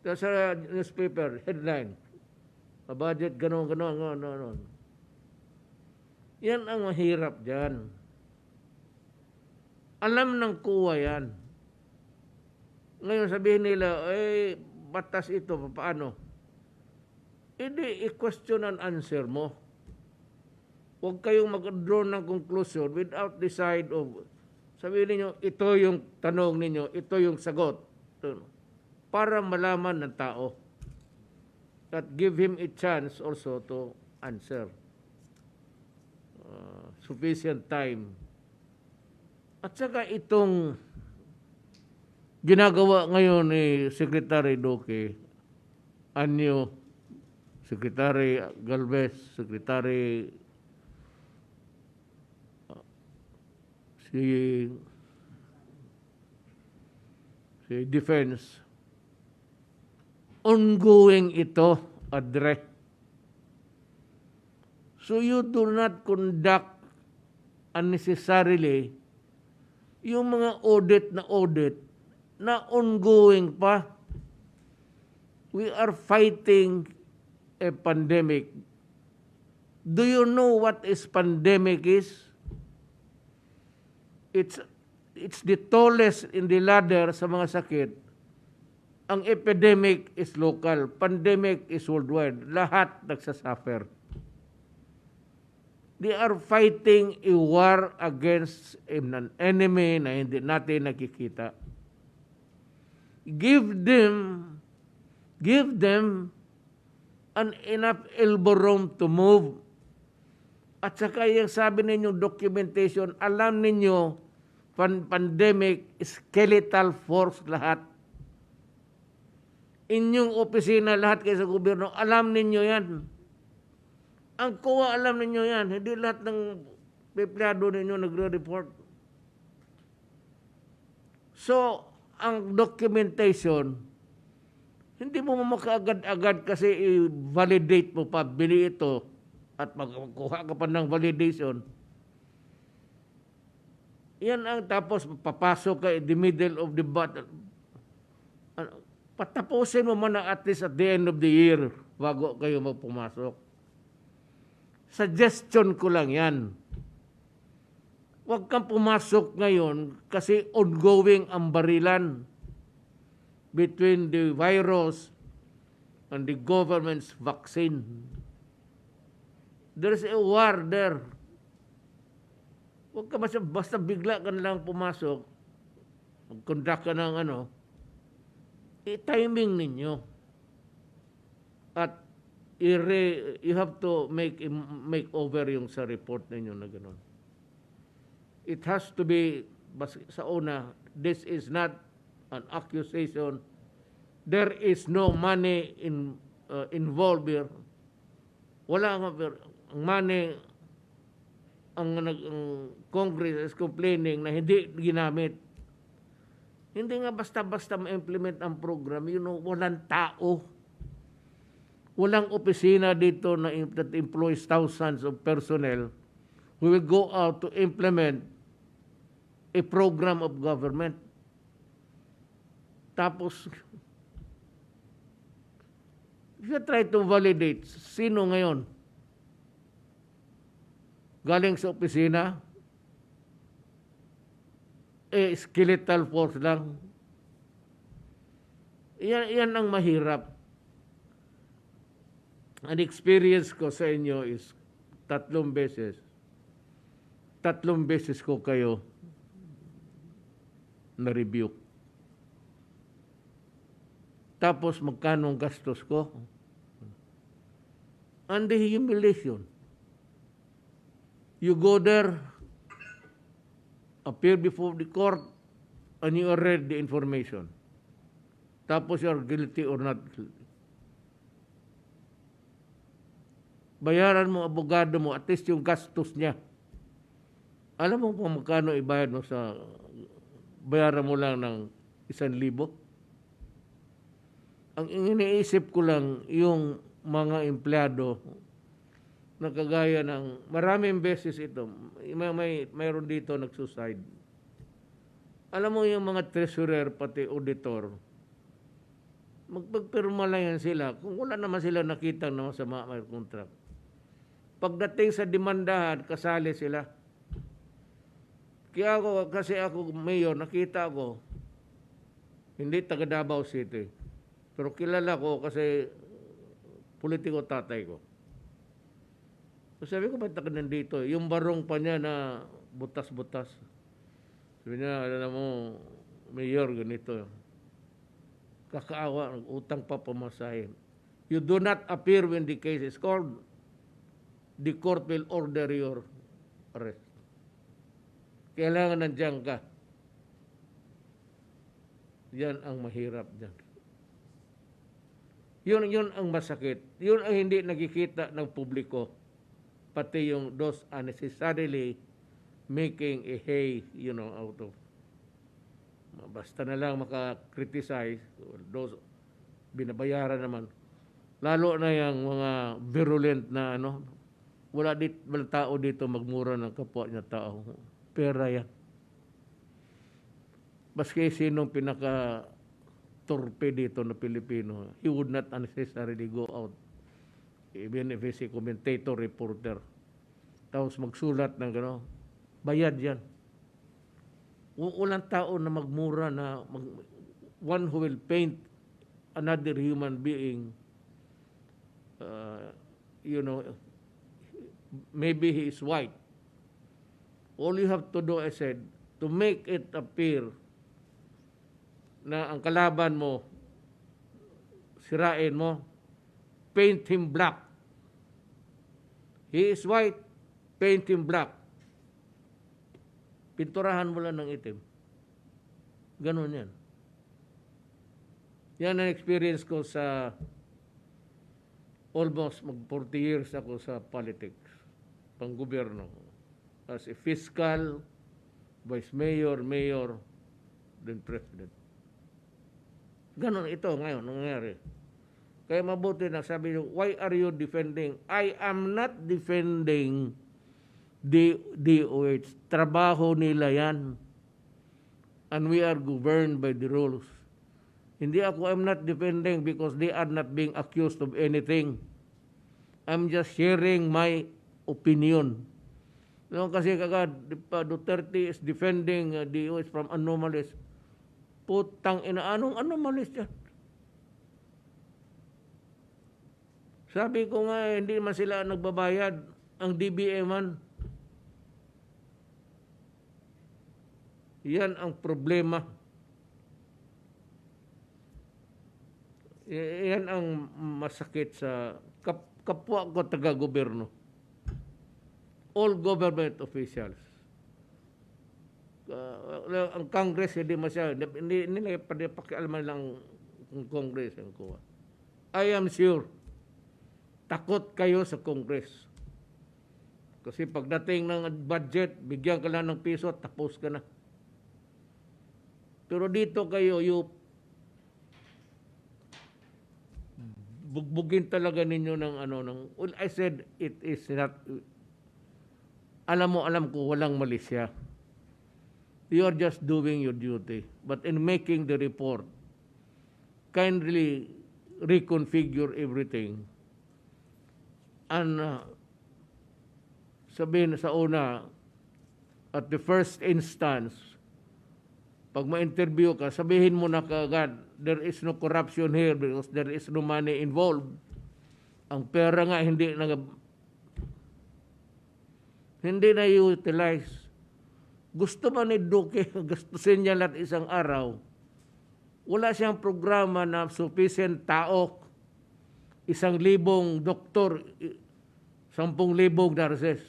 sa newspaper, headline, budget, ganon. Yan ang mahirap dyan. Alam ng kuwa yan. Ngayon sabihin nila, batas ito, paano? Hindi, i-question and answer mo. Huwag kayong mag-draw ng conclusion without decide of, sabihin niyo, ito yung tanong ninyo, ito yung sagot. Para malaman ng tao. That give him a chance also to answer. Sufficient time. At saka itong ginagawa ngayon ni Secretary Duque, anew, Secretary Galvez, Secretary si Defense, ongoing ito, Adre. So you do not conduct unnecessarily yung mga audit na ongoing pa. We are fighting a pandemic. Do you know what is pandemic is? It's the tallest in the ladder sa mga sakit. Ang epidemic is local, pandemic is worldwide. Lahat nagsasuffer. They are fighting a war against an enemy na hindi natin nakikita. Give them an enough elbow room to move. At saka yung sabi ninyong documentation, alam ninyo, pandemic, skeletal force lahat. Inyong opisina, lahat kayo sa gobyerno, alam ninyo yan. Ang COA, alam ninyo yan. Hindi lahat ng empleyado ninyo nagre-report. So, ang documentation, hindi mo makaagad-agad kasi i-validate mo pa, bili ito, at magkuha ka pa ng validation. Yan ang tapos papasok ka in the middle of the battle. Patapusin mo man at least at the end of the year bago kayo magpumasok. Suggestion ko lang yan. Huwag kang pumasok ngayon kasi ongoing ang barilan between the virus and the government's vaccine. There's a war there. Huwag ka basta bigla ka lang pumasok, mag-conduct ka ng timing ninyo. At you have to make over yung sa report ninyo na gano'n. It has to be, sa una, this is not an accusation. There is no money involved here. Wala nga money. Ang Congress is complaining na hindi ginamit. Hindi nga basta-basta ma-implement ang program. Walang tao. Walang opisina dito that employs thousands of personnel who will go out to implement a program of government. Tapos, if you try to validate, sino ngayon? Galing sa opisina, skeletal force lang. Yan ang mahirap. Ang experience ko sa inyo is 3 beses. 3 beses ko kayo na-review. Tapos magkano ang gastos ko? And the humiliation. You go there, appear before the court, and you read the information. Tapos you're guilty or not guilty. Bayaran mo, abogado mo, at least yung gastos niya. Alam mo kung magkano ibayad mo sa bayaran mo lang ng 1,000. Ang iniisip ko lang, yung mga empleyado na kagaya ng, maraming beses ito, mayroon dito nagsuicide. Alam mo yung mga treasurer, pati auditor, magpagpirma lang yan sila. Kung wala naman sila nakita na masama may contract. Pagdating sa demandahan, kasali sila. Kaya kasi ako, mayor, nakita ko, hindi taga Davao City. Pero kilala ko kasi politiko tatay ko. So sabi ko, ba't taga nandito? Yung barong pa niya na butas-butas. Sabi niya, alam mo, mayor, ganito. Kakaawa, utang pa pamasahin. You do not appear when the case is called. The court will order your arrest. Kailangan nandiyan ka. Yan ang mahirap dyan. Yun ang masakit. Yun ang hindi nakikita ng publiko. Pati yung those unnecessarily making a hay, out of. Basta na lang maka-criticize, those binabayaran naman. Lalo na yung mga virulent na wala tao dito magmura ng kapwa niya tao. Pera yan. Baski sinong pinaka-torpe dito na Pilipino, he would not unnecessarily go out. Even if he's a commentator, reporter. Tapos magsulat ng bayad yan. Walang tao na magmura na one who will paint another human being, maybe he is white. All you have to do, I said, to make it appear na ang kalaban mo, sirain mo, paint him black. He is white, paint him black. Pinturahan mo lang ng itim. Ganon yan. Yan ang experience ko sa almost 40 years ako sa politics, pang-gobyerno. As a fiscal, vice mayor, then president. Ganon ito ngayon, nangyari. Kaya mabuti na sabi niyo, why are you defending? I am not defending DOH. Trabaho nila yan. And we are governed by the rules. Hindi ako, I'm not defending because they are not being accused of anything. I'm just sharing my opinion. Kasi kagad, Duterte is defending DOH from anomalies. Putang ina, anong anomalies yan? Sabi ko nga, hindi man sila nagbabayad. Ang DBM man. Yan ang problema. Yan ang masakit sa kapwa ko taga-gobyerno. All government officials. Ang Congress, hindi nila pakialaman lang ng Congress ang kuha. I am sure, takot kayo sa Congress. Kasi pagdating ng budget, bigyan ka lang ng piso, tapos ka na. Pero dito kayo, bugbugin talaga ninyo ng well, I said, it is not, alam ko, walang mali siya. You are just doing your duty. But in making the report, kindly reconfigure everything. And sabihin sa una, at the first instance, pag ma-interview ka, sabihin mo na kaagad, there is no corruption here because there is no money involved. Ang pera nga hindi na utilize. Gusto ba ni Duque gastusin niya lahat isang araw? Wala siyang programa na sufficient tao, 1,000 doktor, 10,000 nurses.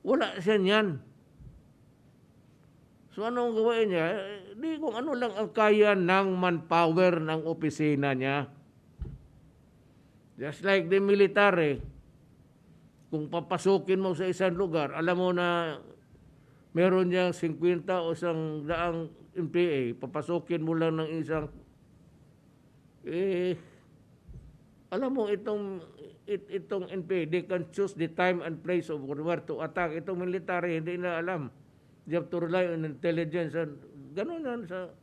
Wala siya niyan. So anong gawin niya? Di kung ano lang ang kaya ng manpower ng opisina niya. Just like the military, kung papasukin mo sa isang lugar, alam mo na meron niyang 50 o 100 NPA, papasukin mo lang ng isang, alam mo, itong NPA, they can choose the time and place of where to attack. Itong military, hindi na alam. You have to rely on intelligence. Ganun yan sa,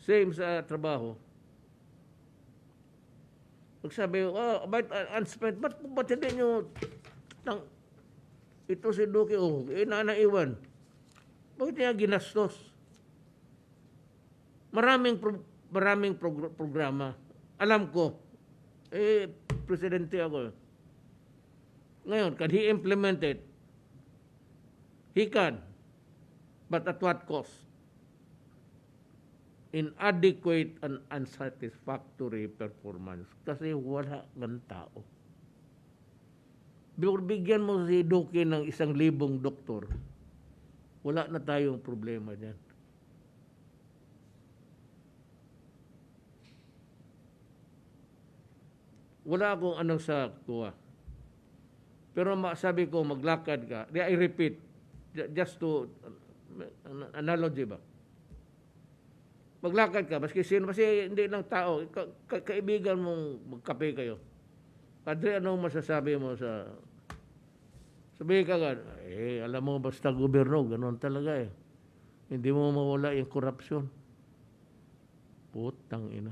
same sa trabaho. Pagsabi, but unspent, ba't hindi nyo, ito si Duque, naiwan. Bakit niya ginastos? Maraming programa. Alam ko, presidente ako. Ngayon, can he implement it? He can. But at what cost? Inadequate and unsatisfactory performance. Kasi wala ng tao. Bigyan mo si Duque ng 1,000 doktor, wala na tayong problema dyan. Wala akong anong sa kuha. Pero sabi ko, maglakad ka. I repeat, just to, analogy ba? Maglakad ka, maski hindi lang tao, kaibigan mong magkape kayo. Padre, anong masasabi mo sa... Sabi ka nga, alam mo, basta gobyerno, ganoon talaga eh. Hindi mo mawala yung korupsyon. Putang ina.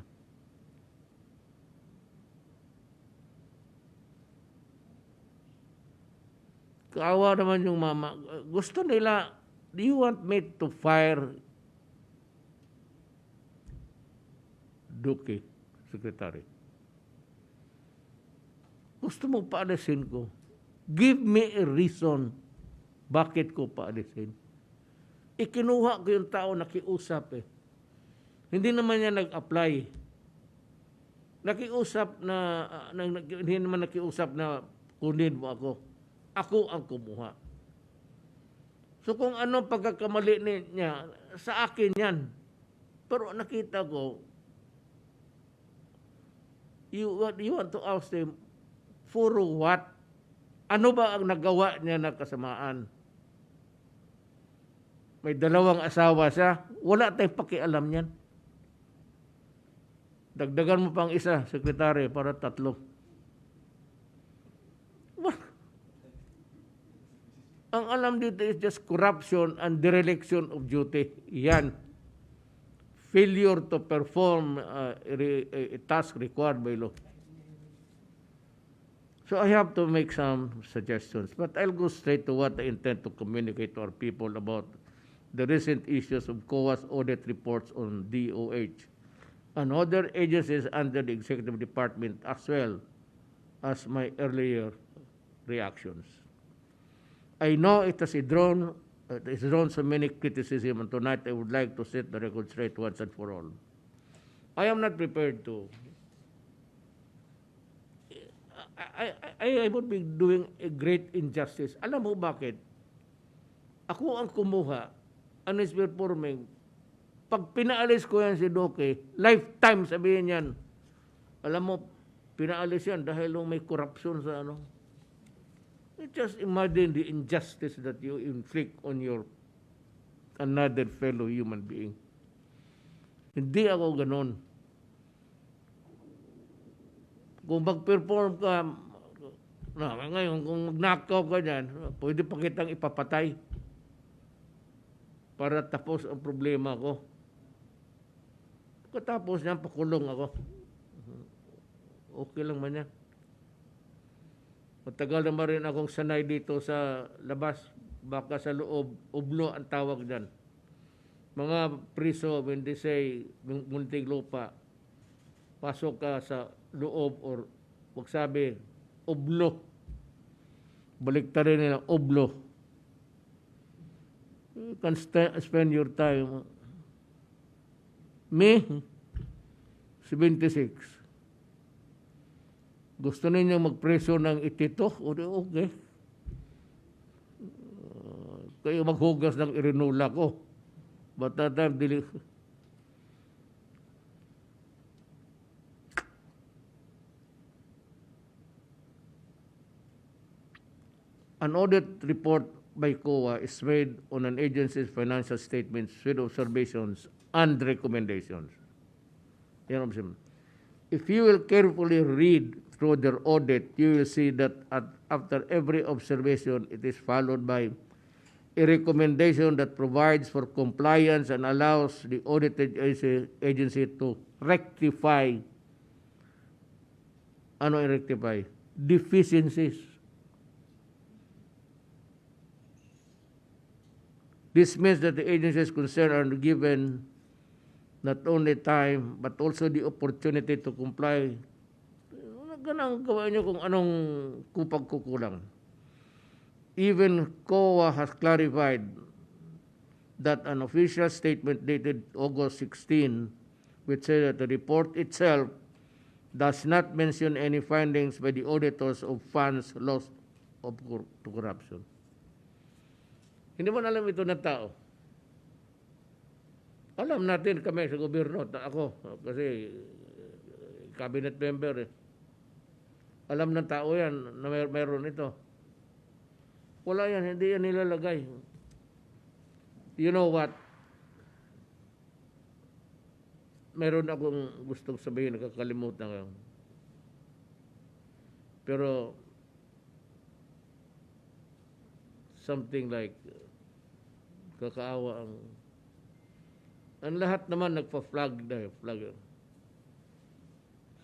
Kaawa naman yung mama. Gusto nila, do you want me to fire Duque, Secretary? Gusto mo paalisin ko? Give me a reason bakit ko paalisin. Ikinuha ko yung tao nakiusap eh. Hindi naman niya nag-apply. Nakiusap na, hindi naman nakiusap na kunin mo ako. Ako ang kumuha. So kung ano pagkakamali niya, sa akin yan. Pero nakita ko, you want to ask them, for what? Ano ba ang nagawa niya na kasamaan? May 2 asawa siya, wala tayong pakialam niyan. Dagdagan mo pang isa, sekretary, para 3. Ang alam dito is just corruption and dereliction of duty. Yan. Failure to perform a task required by law. So I have to make some suggestions, but I'll go straight to what I intend to communicate to our people about the recent issues of 𝐂𝐴's audit reports on DOH and other agencies under the Executive Department, as well as my earlier reactions. I know it has drawn so many criticism, and tonight I would like to set the record straight once and for all. I am not prepared to. I would be doing a great injustice. Alam mo bakit? Ako ang kumuha, and is performing. Pag pinaalis ko yan si Duque, lifetime sabihin yan. Alam mo, pinaalis yan dahil may corruption sa ano. Just imagine the injustice that you inflict on your another fellow human being. Hindi ako ganon. Kung mag-perform ka, ngayon, kung mag-knockout ka dyan, pwede pa kitang ipapatay para tapos ang problema ko. Pagkatapos niyan, pakulong ako. Okay lang man yan. Matagal naman rin akong sanay dito sa labas, baka sa loob, ublo ang tawag dyan. Mga priso, when they say, munting lupa, pasok ka sa loob or wag sabi, ublo. Baliktarin nila, ublo. You can spend your time. Me, 76. Gusto ninyo magpreso ng itito? Okay. Kayo maghugas ng irinula ko. But that time, an audit report by 𝐂𝐤𝐻 is made on an agency's financial statements with observations and recommendations. Yan ang observation. If you will carefully read through their audit, you will see that after every observation, it is followed by a recommendation that provides for compliance and allows the audited agency to rectify, deficiencies. This means that the agencies concerned are given not only time but also the opportunity to comply. Ganang gawin nyo kung anong kupag-kukulang. Even 𝐂𝐤𝐻 has clarified that an official statement dated August 16, which said that the report itself does not mention any findings by the auditors of funds lost to corruption. Hindi mo alam ito ng tao. Alam natin kami sa gobyerno, ako, kasi cabinet member. Alam ng tao yan na mayroon ito. Wala yan, hindi yan nilalagay. You know what? Meron akong gustong sabihin, nakakalimutan ko. Pero, something like, kakaawa ang lahat naman nagpa-flag na flag.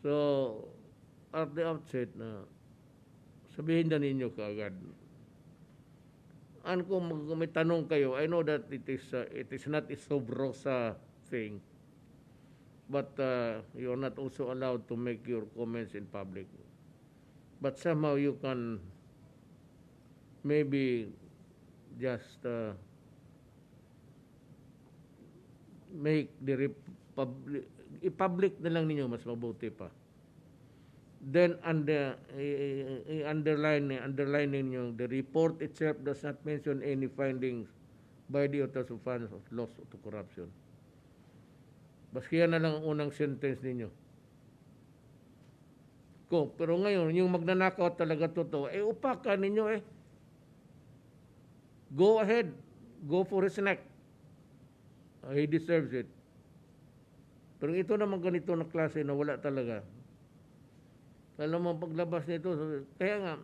So, at the outset na, sabihin na ninyo kaagad, kung may tanong kayo, I know that it is not a sub rosa thing, but you are not also allowed to make your comments in public. But somehow you can maybe just make the i-public na lang ninyo, mas mabuti pa. Then underlining nyo, the report itself does not mention any findings by the authors of funds of loss to corruption. Baski yan na lang ang unang sentence ninyo. Pero ngayon, yung magnanakaw talaga totoo, upakan ninyo Go ahead. Go for his neck. He deserves it. Pero ito naman ganito na klase na wala talaga. Alam mo, paglabas nito, kaya nga,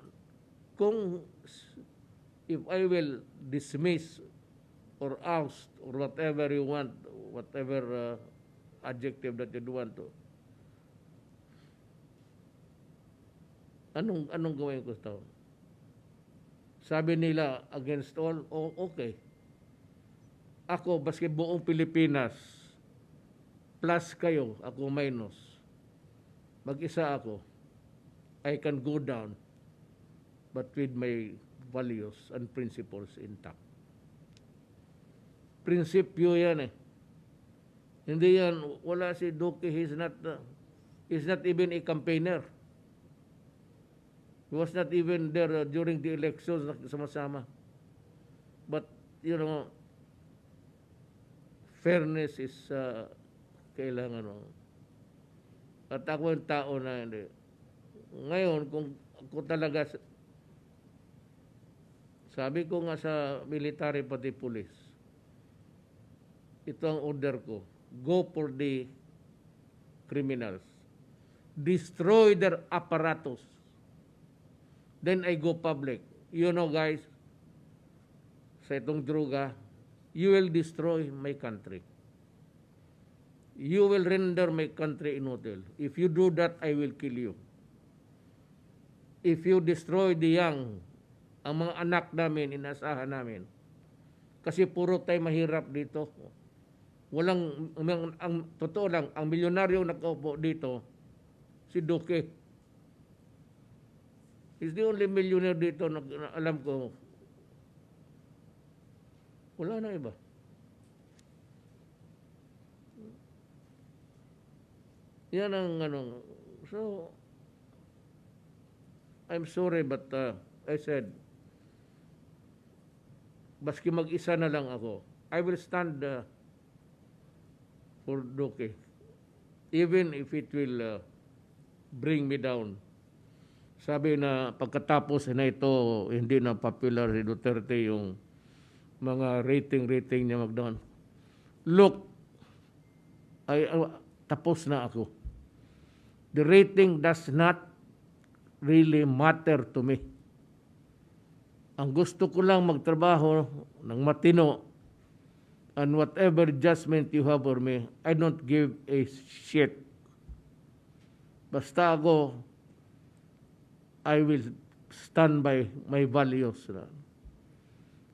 if I will dismiss or oust or whatever you want, whatever adjective that you want to, anong gawin ko sa tao? Sabi nila, against all, okay. Ako, baski buong Pilipinas, plus kayo, ako minus. Mag-isa ako. I can go down, but with my values and principles intact. Prinsipyo yan Hindi yan, wala si Duque, he's not even a campaigner. He was not even there during the elections, sama-sama. But, fairness is kailangan. At ako yung tao na hindi. Ngayon, kung talaga, sabi ko nga sa military pati police, ito ang order ko, go for the criminals. Destroy their apparatus. Then I go public. You know guys, sa itong droga, you will destroy my country. You will render my country inutil. If you do that, I will kill you. If you destroy the young, ang mga anak namin, inasahan namin. Kasi puro tayo mahirap dito. Totoo lang, ang milyonaryo nakaupo dito, si Duque. He's the only millionaire dito na alam ko. Wala na iba. Yan ang So, I'm sorry but I said, baski mag-isa na lang ako, I will stand for Duque. Even if it will bring me down. sabi na pagkatapos na ito, hindi na popular si Duterte yung mga rating niya magdoon. Look, tapos na ako. The rating does not really matter to me. Ang gusto ko lang magtrabaho ng matino, and whatever judgment you have for me, I don't give a shit. Basta ako, I will stand by my values.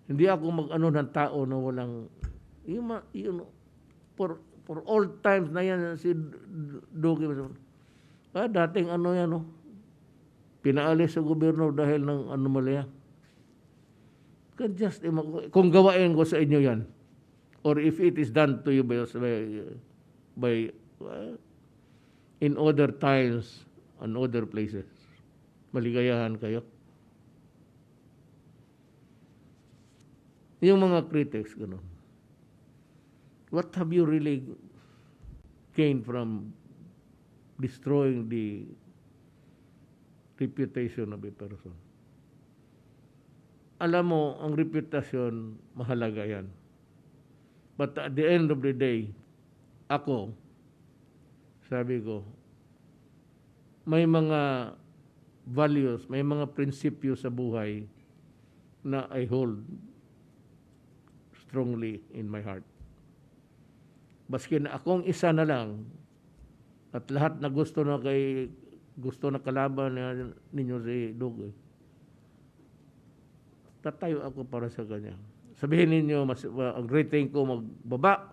Hindi ako mag-ano ng tao na walang, for all times na yan, si Dugi, dating ano yan, pinaalis sa gobyerno dahil ng anomalya. Kung gawain ko sa inyo yan, or if it is done to you by in other times and other places, maligayahan kayo. Yung mga critics, gano'n. What have you really gained from destroying the reputation of a person? Alam mo, ang reputasyon, mahalaga yan. But at the end of the day, ako, sabi ko, may mga values, may mga prinsipyo sa buhay na I hold strongly in my heart. Baski na akong isa na lang at lahat na gusto na kalaban ninyo si Dugoy, tatayo ako para sa kanya. Sabihin ninyo, ang rating ko magbaba.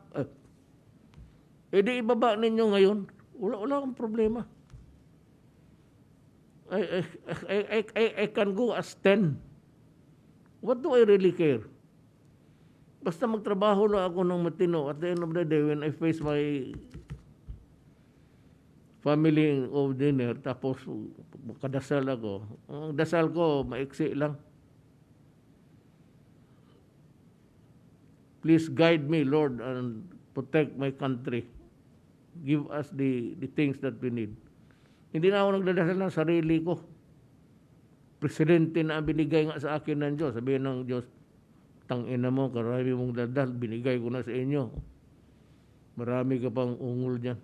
Di ibaba ninyo ngayon. Wala akong problema. I can go as 10. What do I really care? Basta magtrabaho lang ako ng matino. At the end of the day, when I face my family of dinner, tapos makadasal ako, ang dasal ko, maiksi lang. Please guide me, Lord, and protect my country. Give us the things that we need. Hindi na ako nagdadasal ng sarili ko. Presidente na binigay nga sa akin ng Diyos. Sabihin ng Diyos, tangina mo, karami mong dadal, binigay ko na sa inyo. Marami ka pang ungol dyan.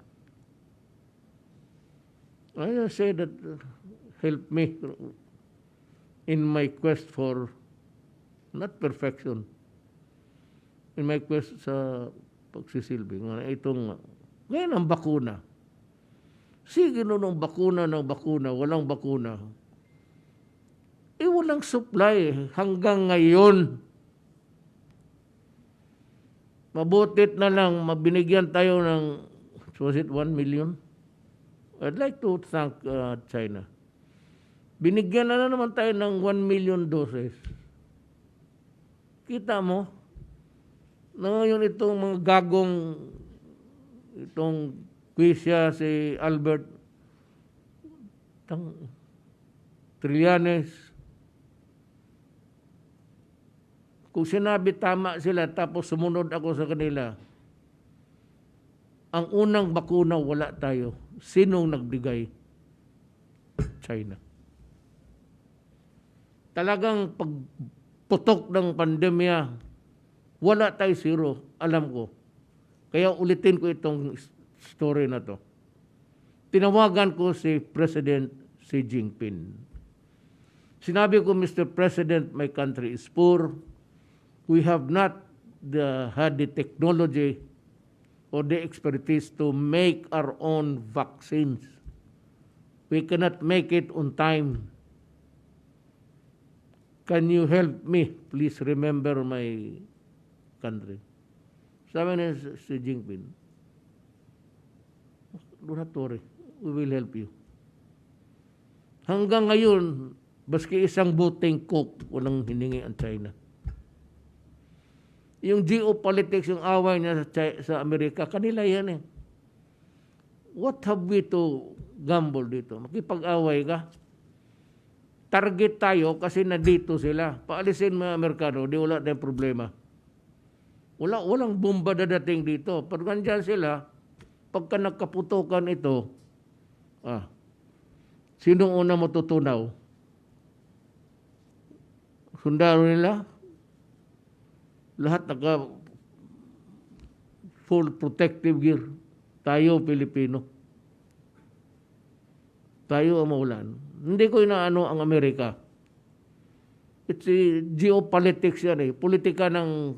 I say that help me in my quest for not perfection, in my quest sa pagsisilbi. Ngayon ang bakuna. Sige ng bakuna, walang bakuna. Walang supply hanggang ngayon. Mabutit na lang, mabinigyan tayo ng, was it 1 million? I'd like to thank China. Binigyan na naman tayo ng 1 million doses. Kita mo? Ngayon itong mga gagong, itong Quisha, si Albert Trillanes, kung sinabi tama sila tapos sumunod ako sa kanila, ang unang bakuna wala tayo. Sinong nagbigay? China. Talagang pagputok ng pandemya, wala tayo zero, alam ko. Kaya ulitin ko itong story na to. Tinawagan ko si President Xi Jinping. Sinabi ko, Mr. President, my country is poor. We have not had the technology or the expertise to make our own vaccines. We cannot make it on time. Can you help me? Please remember my country. Sabi ni Xi Jinping, do not worry, we will help you. Hanggang ngayon, baski isang buteng Coke, walang hiningi ang China. Yung geopolitics, yung away niya sa Amerika, kanila yan eh. What have we to gamble dito? Makipag-away ka? Target tayo kasi nandito sila. Paalisin mga Amerikano, di wala tayong problema. Walang bomba dadating dito. Pag nandyan sila, pagka nagkaputukan ito, sinong una matutunaw? Sundalo nila, lahat naka full protective gear. Tayo, Pilipino. Tayo ang maulan. Hindi ko inaano ang Amerika. It's geopolitics yan eh. Politika ng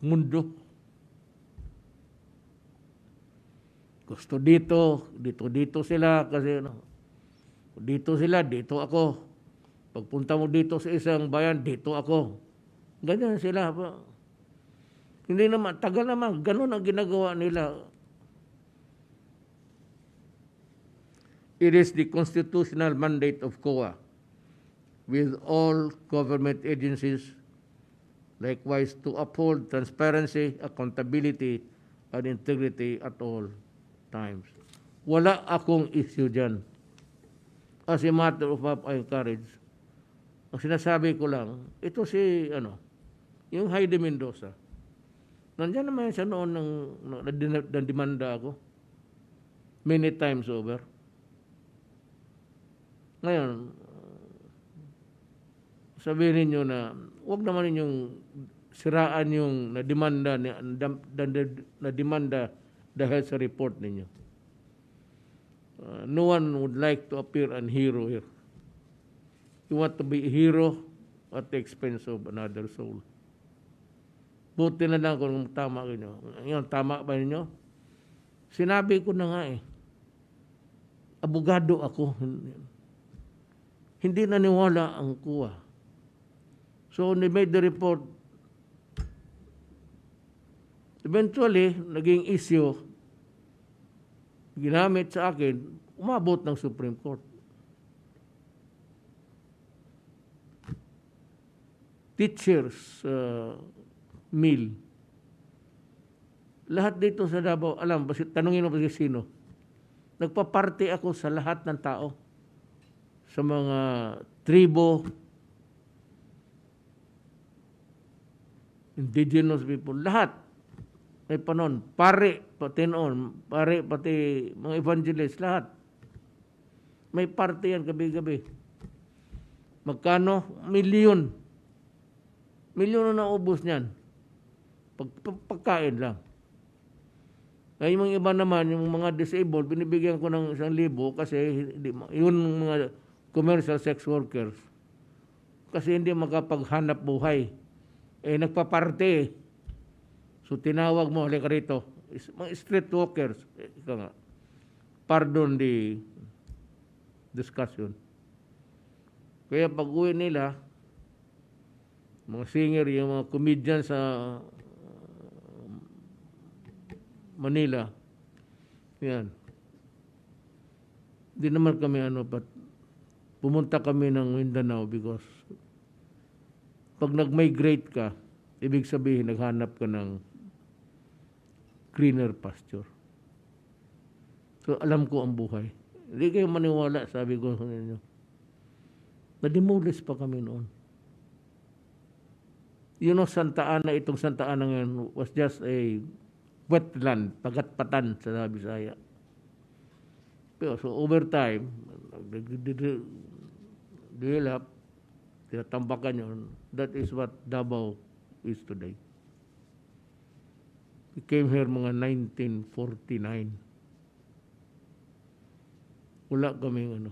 mundo. Gusto dito sila kasi dito sila, dito ako. Pagpunta mo dito sa isang bayan, dito ako. Ganyan sila. Hindi naman, tagal naman, ganun ang ginagawa nila. It is the constitutional mandate of COA with all government agencies likewise to uphold transparency, accountability, and integrity at all times. Wala akong issue dyan. As a matter of fact, I encourage. Ang sinasabi ko lang, ito si, yung Heidi Mendoza. Nandiyan naman siya noon nang demanda ako. Many times over. Ngayon, sabihin ninyo na huwag naman ninyong siraan yung na-demanda dahil sa report ninyo. No one would like to appear an hero here. You want to be a hero at the expense of another soul. Buti na lang kung tama kayo. Ngayon, tama ba ninyo? Sinabi ko na nga eh. Abogado ako. Hindi naniwala ang kuwa. So, they made the report. Eventually, naging issue, ginamit sa akin, umabot ng Supreme Court. Teachers meal. Lahat dito sa Davao, alam, tanungin mo ba sino? Nagpa-party ako sa lahat ng tao. Sa mga tribo, indigenous people, lahat. May panon, pare, pati mga evangelists, lahat. May party yan gabi-gabi. Magkano? Milyon. Milyon na naubos niyan. Pagkain lang. Kaya yung iba naman, yung mga disabled, binibigyan ko ng 1,000 kasi yun mga commercial sex workers. Kasi hindi makapaghanap buhay. Nagpaparte. So tinawag mo, halika rito. Mga street walkers. Ika nga. Pardon the discussion. Kaya pag uwi nila, mga singer, yung mga comedian sa Manila, yan. Hindi naman kami but pumunta kami ng Mindanao because pag nag-migrate ka, ibig sabihin naghanap ka ng greener pasture. So alam ko ang buhay. Hindi kayo maniwala, sabi ko sa inyo. Nadimulis pa kami noon. Santa Ana, itong Santa Ana ngayon was just a wetland, pagat-patan sa Bisaya. Pero so over time, develop, tinatambakan yun. That is what Davao is today. We came here mga 1949. Wala kaming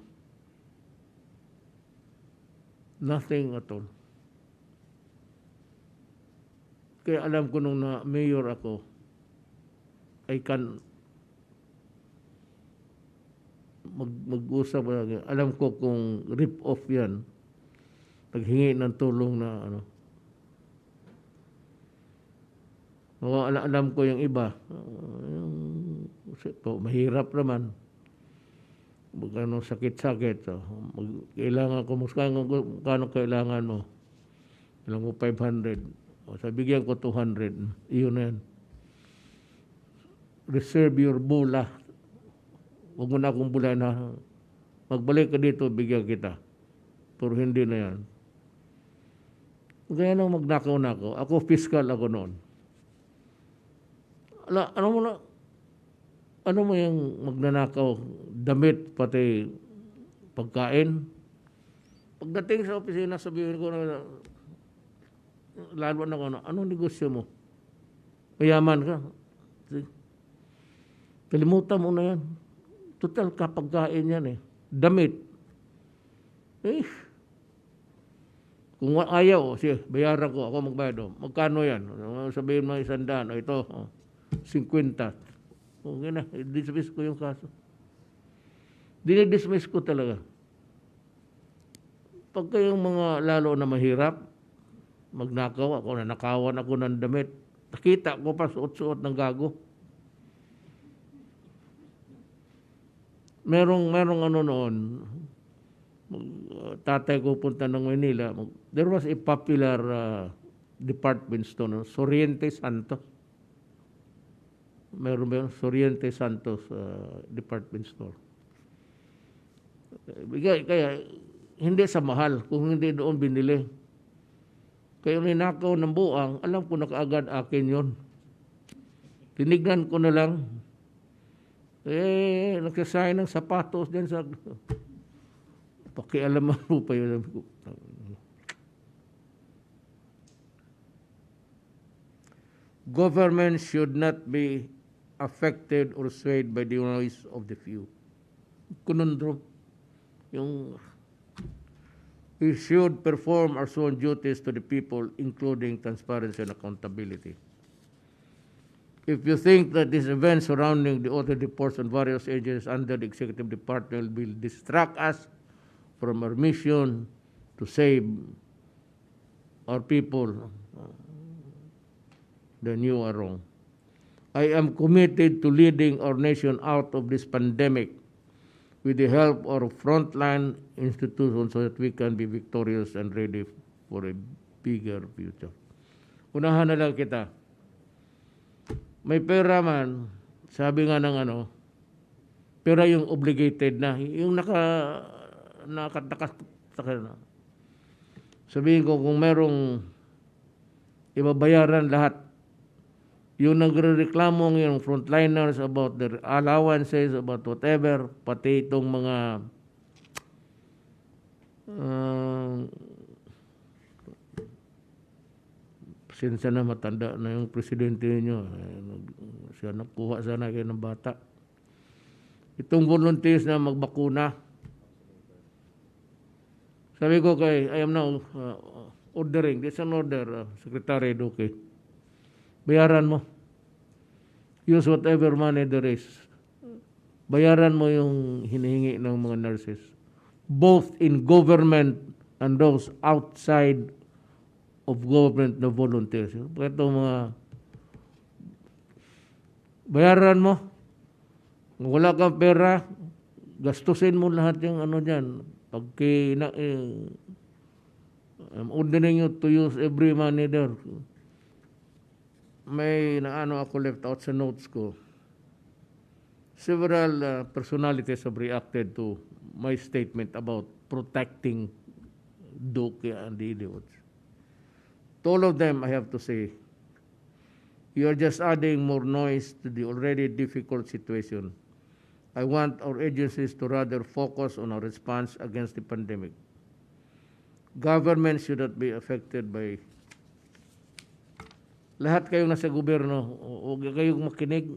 nothing at all. Kaya alam ko nung na mayor ako, I can mag-usap. Alam ko kung rip-off yan, naghingi ng tulong na alam ko yung iba. Mahirap naman. Magkano sakit-sakit. Kailangan ko, kano kailangan mo? Kailangan ko 500. Bigyan ko 200. Iyon na yan. Reserve your bola. Huwag mo na akong bula na magbalik ka dito, bigyan kita. Pero hindi na yan. Kaya nang magnakaw na ako. Ako fiscal ako noon. Ano mo yung magnanakaw? Damit, pati pagkain. Pagdating sa opisina, sabihin ko na, lalo na ano, anong negosyo mo? Mayaman ka. Kalimutan mo na yan. Total kapagkain yan eh. Damit. Kung ayaw, sige, bayaran ko, ako magbayad. Magkano yan? Sabihin mo 100, ito, 50. Okay na, dismiss ko yung kaso. Dinidismiss ko talaga. Pag kayong mga lalo na mahirap, magnakaw ako, nanakawan ako ng damit, nakita ko pa suot-suot ng gago. Merong ano noon, tatay ko punta ng Manila, there was a popular department store, no? Soriente Santos. Meron Soriente Santos department store. Kaya hindi sa mahal, kung hindi doon binili. Kaya ninakaw ng buang, alam ko na kaagad akin yon. Tinignan ko na lang, nagsasayin ng sapatos din sa... Pakialaman mo pa yun. Government should not be affected or swayed by the noise of the few. Conundrum. We should perform our sworn duties to the people, including transparency and accountability. If you think that these events surrounding the audit reports on various agencies under the executive department will distract us from our mission to save our people, then you are wrong. I am committed to leading our nation out of this pandemic with the help of frontline institutions so that we can be victorious and ready for a bigger future. Unahan na lang kita. May pera man, sabi nga ng ano, pera yung obligated na, yung sabihin ko kung merong ibabayaran lahat, yung nagrereklamo yung frontliners about their allowances, about whatever, pati itong mga sinsa na matanda na yung presidente niyo, siya nakuha sana kayo ng bata. Itong volunteers na magbakuna, sabi ko kay, I am now ordering, this is an order, Secretary Duque, bayaran mo. Use whatever money there is. Bayaran mo yung hinihingi ng mga nurses. Both in government and those outside of government na volunteers. Ito mga bayaran mo. Kung wala kang pera, gastusin mo lahat yung ano dyan. I'm ordering you to use every money there. May ako left out sa notes ko. Several personalities have reacted to my statement about protecting Duque and the idiots. To all of them, I have to say, you are just adding more noise to the already difficult situation. I want our agencies to rather focus on our response against the pandemic. Government should not be affected by... Lahat kayong nasa gobyerno, huwag kayong makinig.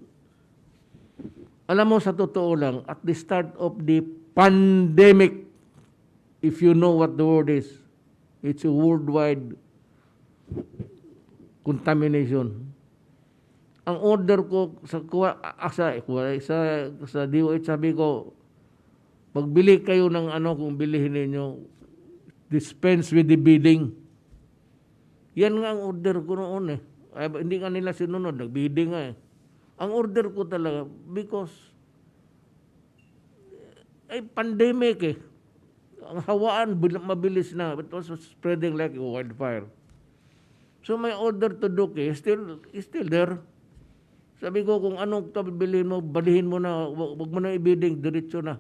Alam mo, sa totoo lang, at the start of the pandemic, if you know what the word is, it's a worldwide contamination. Ang order ko sa DOH, sabi ko, magbili kayo ng ano kung bilihin ninyo, dispense with the bidding. Yan nga ang order ko noon eh. Ay, hindi nga nila sinunod, nag-bidding nga eh. Ang order ko talaga, because ay pandemic eh. Ang hawaan, mabilis na. It was spreading like a wildfire. So my order to Duque is still there. Sabi ko, kung anong bilhin mo, balihin mo na, wag mo na i-bidding, diretso na.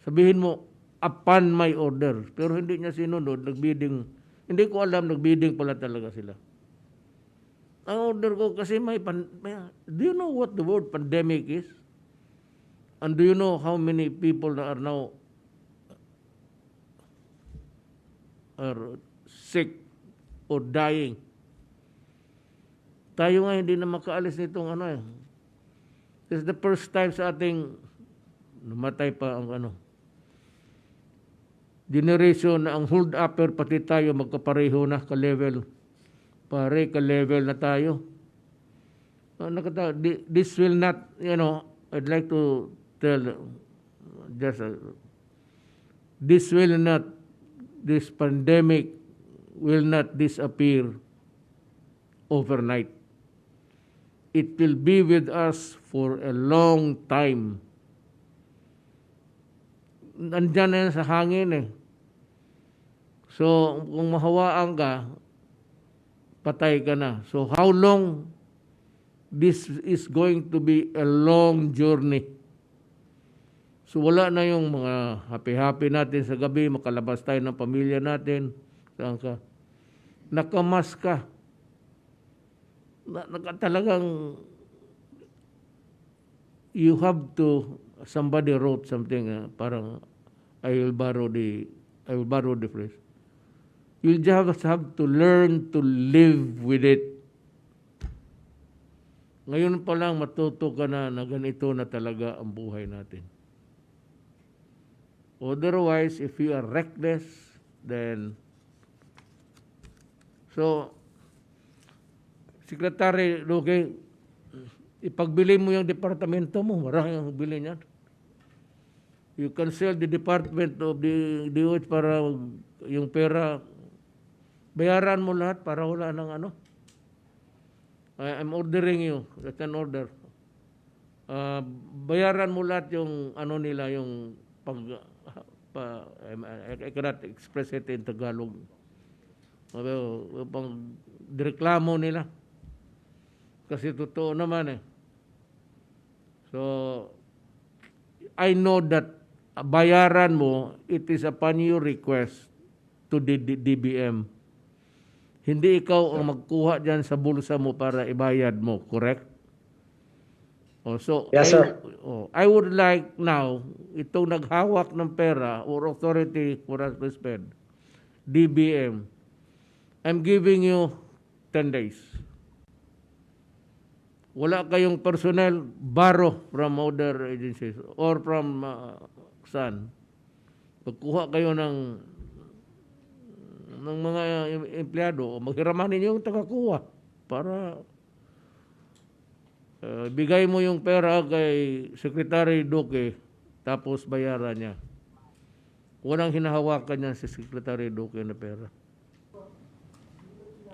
Sabihin mo, upon my order. Pero hindi niya sinunod, nag-bidding. Hindi ko alam, nag-bidding pala talaga sila. Ang order ko kasi do you know what the word pandemic is? And do you know how many people that are now are sick or dying tayo nga hindi na makaalis nitong ano eh. This is the first time sa ating namatay pa ang ano generation na ang hold upper pati tayo magkapareho na ka-level. Pare ka-level na tayo. This will not, I'd like to tell just this pandemic will not disappear overnight. It will be with us for a long time. Nandyan na yan sa hangin eh. So, kung mahawaan ka, patay ka na. So, how long? This is going to be a long journey. So, wala na yung mga happy-happy natin sa gabi, makalabas tayo ng pamilya natin. Saan ka? Nakamas ka. Talagang you have to, somebody wrote something, parang I will borrow the phrase. You just have to learn to live with it. Ngayon pa lang matuto ka na ganito na talaga ang buhay natin. Otherwise, if you are reckless, then so Secretary Roque, ipagbili mo yung departamento mo, marami ang bili niyan. You can sell the department of the DOH para yung pera, bayaran mo lahat para wala ng ano. I'm ordering you, that's an order. Bayaran mo lahat yung ano nila, yung I cannot express it in Tagalog. Pang direklamo nila. Kasi totoo naman eh. So, I know that bayaran mo, it is upon your request to the DBM. Hindi ikaw ang magkuha dyan sa bulsa mo para ibayad mo, correct? So, yes, sir. I would like now, itong naghawak ng pera or authority for us to spend, DBM, I'm giving you 10 days. Wala kayong personnel, borrow from other agencies or from saan. Pagkuha kayo ng mga empleyado, maghiramanin yung tagakuha para bigay mo yung pera kay Secretary Duque tapos bayaran niya. Walang hinahawakan niya si Secretary Duque na pera.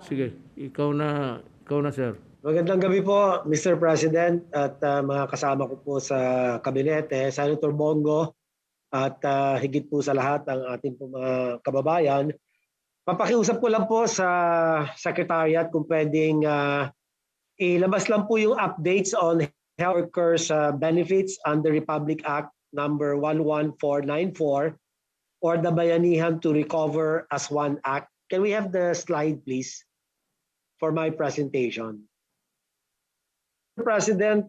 Sige, ikaw na sir. Magandang gabi po, Mr. President at mga kasama ko po sa kabinete, Senator Bongo at higit po sa lahat ang ating po mga kababayan. Papakiusap ko lang po sa Secretariat kung pwedeng ilabas lang po yung updates on health workers benefits under Republic Act number 11494 or the Bayanihan to Recover as One Act. Can we have the slide please for my presentation? President,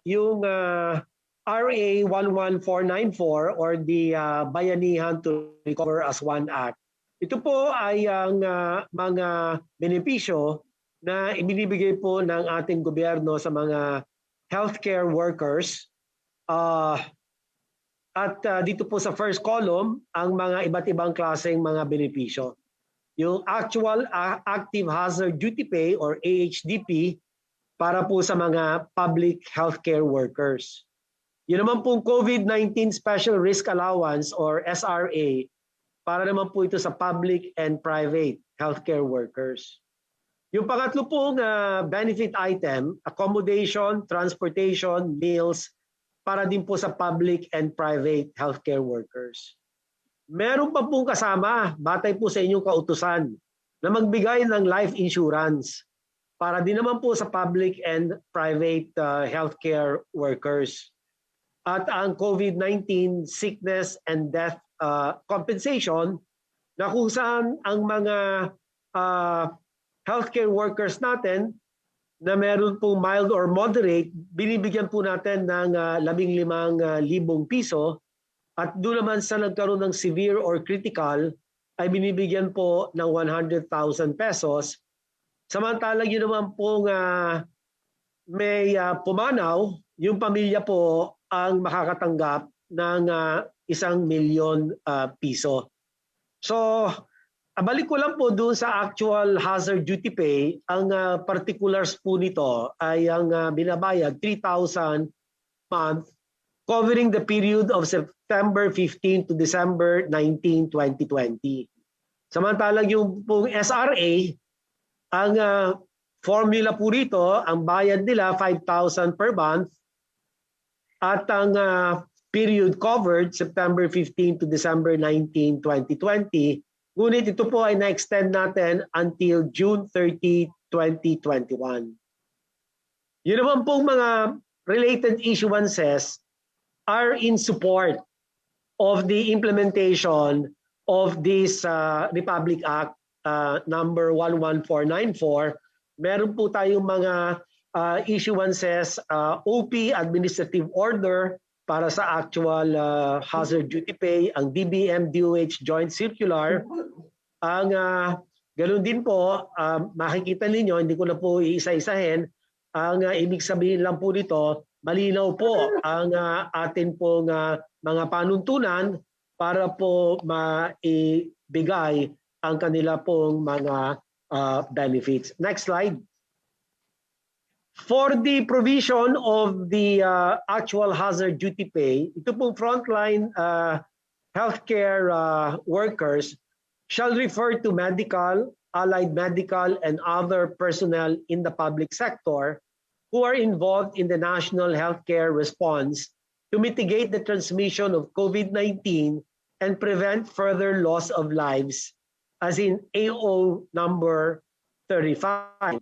yung RA 11494 or the Bayanihan to Recover as One Act, ito po ay ang mga benepisyo na ibinibigay po ng ating gobyerno sa mga healthcare workers. At dito po sa first column, ang mga iba't ibang klaseng mga benepisyo. Yung actual active hazard duty pay or AHDP para po sa mga public healthcare workers. Yun naman pong COVID-19 Special Risk Allowance or SRA para naman po ito sa public and private healthcare workers. Yung pangatlo pong benefit item, accommodation, transportation, meals para din po sa public and private healthcare workers. Meron pa pong kasama, batay po sa inyong kautusan, na magbigay ng life insurance para din naman po sa public and private healthcare workers. At ang COVID-19 sickness and death compensation na kung saan ang mga healthcare workers natin na meron pong mild or moderate, binibigyan po natin ng 15,000 piso at doon naman sa nagkaroon ng severe or critical ay binibigyan po ng 100,000 pesos Samantalang yun naman pong may pumanaw, yung pamilya po ang makakatanggap ng 1,000,000 piso. So, balik ko lang po doon sa actual hazard duty pay. Ang particulars po nito ay ang binabayad 3,000 month covering the period of September 15 to December 19, 2020. Samantalang yung pong SRA, ang formula po rito, ang bayad nila 5,000 per month at ang period covered September 15 to December 19, 2020. Ngunit ito po ay na-extend natin until June 30, 2021. Yun naman pong mga related issuances are in support of the implementation of this Republic Act number 11494. Meron po tayong mga issuances, OP, Administrative Order, para sa actual hazard duty pay, ang 𝑑𝐓𝐕𝐌 Joint Circular. Ang ganoon din po, makikita ninyo, hindi ko na po iisa-isahin, ang ibig sabihin lang po nito, malinaw po ang atin pong mga panuntunan para po maibigay ang kanila pong mga benefits. Next slide. For the provision of the actual hazard duty pay, ito pong frontline healthcare workers shall refer to medical, allied medical, and other personnel in the public sector who are involved in the national healthcare response to mitigate the transmission of COVID-19 and prevent further loss of lives, as in AO number 35.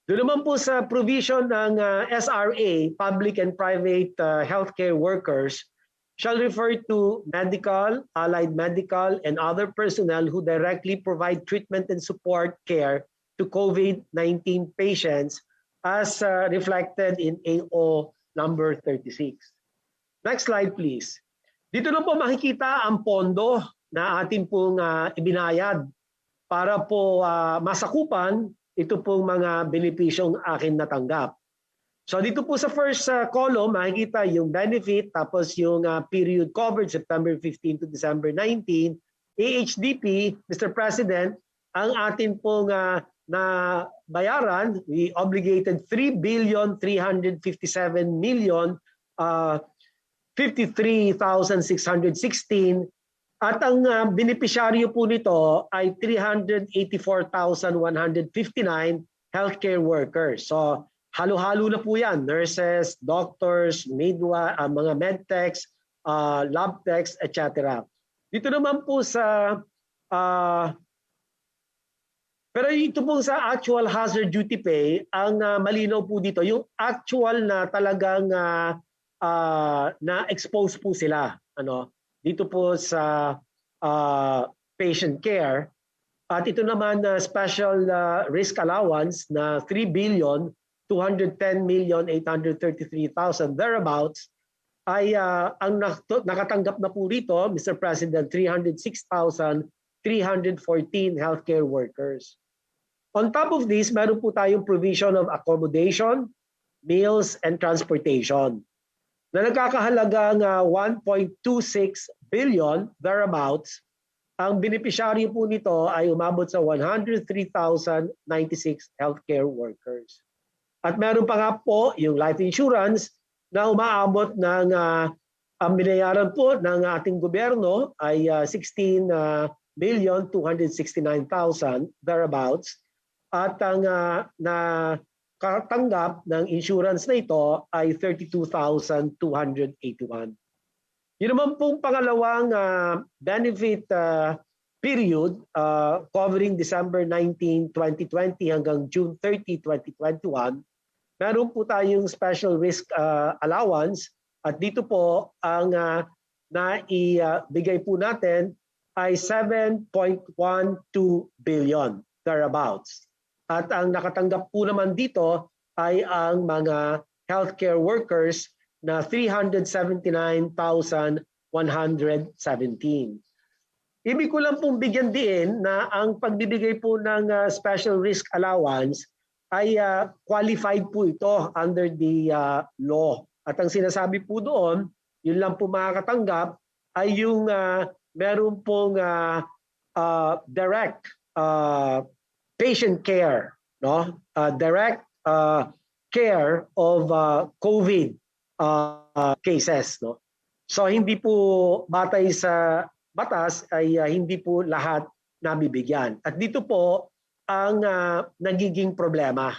Doon naman po sa provision ng SRA, public and private healthcare workers, shall refer to medical, allied medical, and other personnel who directly provide treatment and support care to COVID-19 patients as reflected in AO number 36. Next slide, please. Dito na po makikita ang pondo na ating pong ibinayad para po masakupan ito pong mga benepisyong akin natanggap. So dito po sa first column, makikita yung benefit, tapos yung period covered September 15 to December 19. AHDP, Mr. President, ang atin pong na bayaran, we obligated 3,357,053,616 at ang benepisyaryo po nito ay 384,159 healthcare workers. So halo-halo na po yan, nurses, doctors, mga medtechs, lab techs, etc. Dito naman po sa pero ito po sa actual hazard duty pay, ang malinaw po dito, yung actual na talagang na-expose po sila dito po sa patient care. At ito naman na special risk allowance na 3,210,833,000 thereabouts ay ang nakatanggap na po rito, Mr. President, 306,314 healthcare workers. On top of this, meron po tayong provision of accommodation, meals, and transportation na nagkakahalagang 1.26 billion thereabouts. Ang benepisyaryo po nito ay umabot sa 103,096 healthcare workers. At meron pa nga po yung life insurance na umaabot ng ang binayaran po ng ating gobyerno ay 16,269,000 thereabouts. At ang nakatanggap ng insurance na ito ay 32,281. Yun naman pong pangalawang benefit period covering December 19, 2020 hanggang June 30, 2021. Meron po tayong special risk allowance at dito po ang naibigay po natin ay 7.12 billion thereabouts. At ang nakatanggap po naman dito ay ang mga healthcare workers na 379,117. Ibig ko lang pong bigyan din na ang pagbibigay po ng special risk allowance ay qualified po ito under the law. At ang sinasabi po doon, yun lang po makakatanggap ay yung meron pong direct patient care, no? Direct care of COVID cases, no? So hindi po batay sa batas ay hindi po lahat nabibigyan. At dito po ang nagiging problema.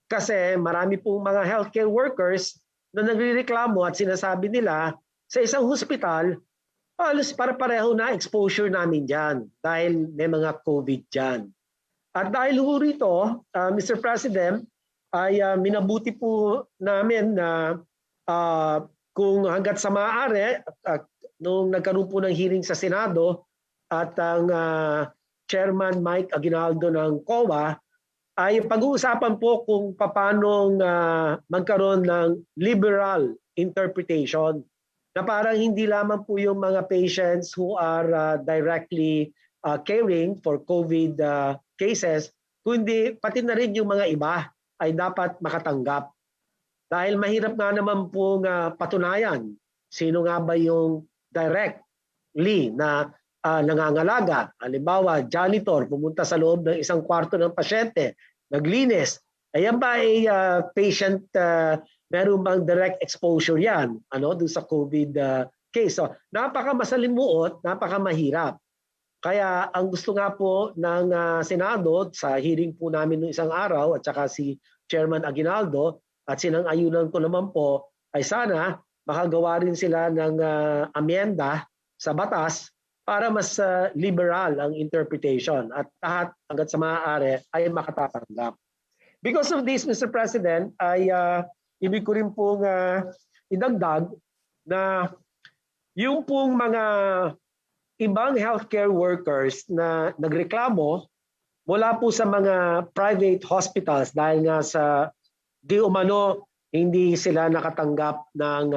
Kasi marami pong mga healthcare workers na nagrereklamo at sinasabi nila sa isang hospital, halos para-pareho na exposure namin dyan dahil may mga COVID dyan. At dahil ho rito, Mr. President, ay minabuti po namin na kung hanggat sa maaari, nung nagkaroon po ng hearing sa Senado at ang Chairman Mike Aguinaldo ng COA, ay pag-uusapan po kung paano magkaroon ng liberal interpretation na parang hindi lamang po yung mga patients who are directly caring for COVID cases, kundi pati na rin yung mga iba ay dapat makatanggap. Dahil mahirap nga naman pong patunayan sino nga ba yung directly na nangangalaga. Halimbawa, janitor, pumunta sa loob ng isang kwarto ng pasyente, naglinis. Ayan ba ay patient, meron bang direct exposure yan doon sa COVID case? So, napakamasalimuot, napakamahirap. Kaya ang gusto nga po ng Senado sa hearing po namin noong isang araw at saka si Chairman Aguinaldo at sinang-ayunan ko naman po ay sana makagawa rin sila ng amyenda sa batas para mas liberal ang interpretation at lahat hanggat sa maaari ay makatatanggap. Because of this, Mr. President, ay ibig ko rin pong idagdag na yung pong mga ibang healthcare workers na nagreklamo mula po sa mga private hospitals dahil nga sa di umano hindi sila nakatanggap ng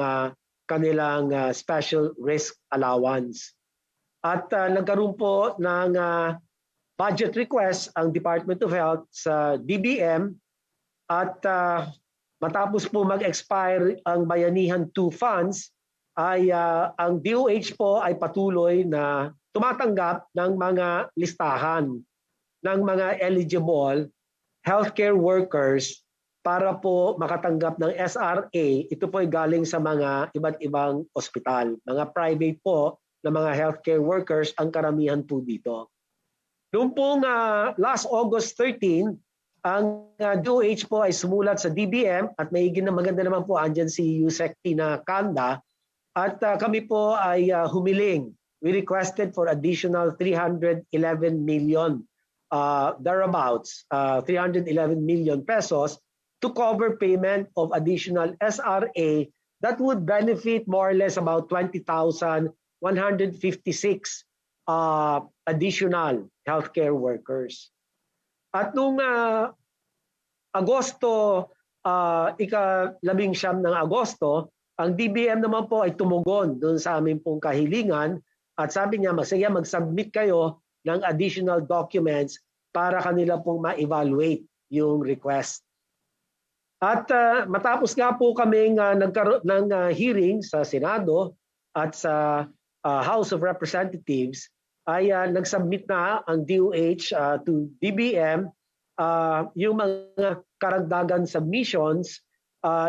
kanilang special risk allowance. At nagkaroon po ng budget request ang Department of Health sa DBM at matapos po mag-expire ang Bayanihan 2 funds ay ang DOH po ay patuloy na tumatanggap ng mga listahan ng mga eligible healthcare workers para po makatanggap ng SRA. Ito po ay galing sa mga iba't ibang ospital. Mga private po na mga healthcare workers ang karamihan po dito. Noong pong last August 13, ang DOH po ay sumulat sa DBM at maiging na maganda naman po andyan si 𝐓𝐞𝐥𝐞𝐬𝐲 na Kanda at kami po ay humiling. We requested for additional 311 million thereabouts, 311 million pesos to cover payment of additional SRA that would benefit more or less about 20,156 additional healthcare workers. At nung Agosto, ika-19 ng Agosto, ang DBM naman po ay tumugon doon sa aming pong kahilingan at sabi niya, mag-submit kayo ng additional documents para kanila pong ma-evaluate yung request. At matapos nga po kaming nagkaroon ng hearing sa Senado at sa House of Representatives, ay nag-submit na ang DOH to DBM yung mga karagdagan submissions,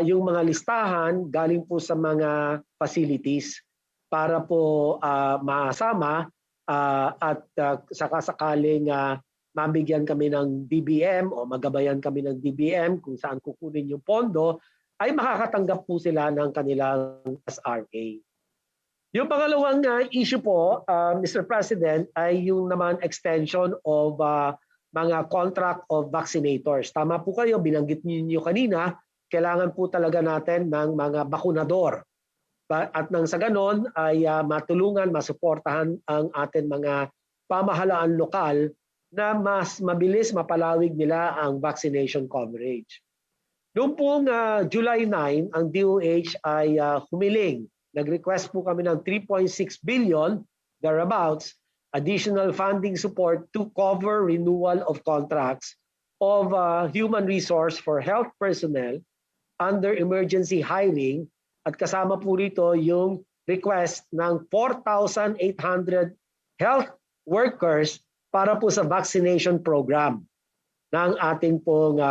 yung mga listahan galing po sa mga facilities para po masama at sakasakaling mabigyan kami ng DBM o magabayan kami ng DBM kung saan kukunin yung pondo, ay makakatanggap po sila ng kanilang SRA. Yung pangalawang issue po, Mr. President, ay yung naman extension of mga contract of vaccinators. Tama po kayo, binanggit niyo kanina, kailangan po talaga natin ng mga bakunador. At nang sa ganon ay matulungan, masuportahan ang ating mga pamahalaan lokal na mas mabilis mapalawig nila ang vaccination coverage. Noong pong July 9, ang DOH ay humiling. Nag-request po kami ng 3.6 billion thereabouts additional funding support to cover renewal of contracts of human resource for health personnel under emergency hiring, at kasama po rito yung request ng 4,800 health workers para po sa vaccination program ng ating pong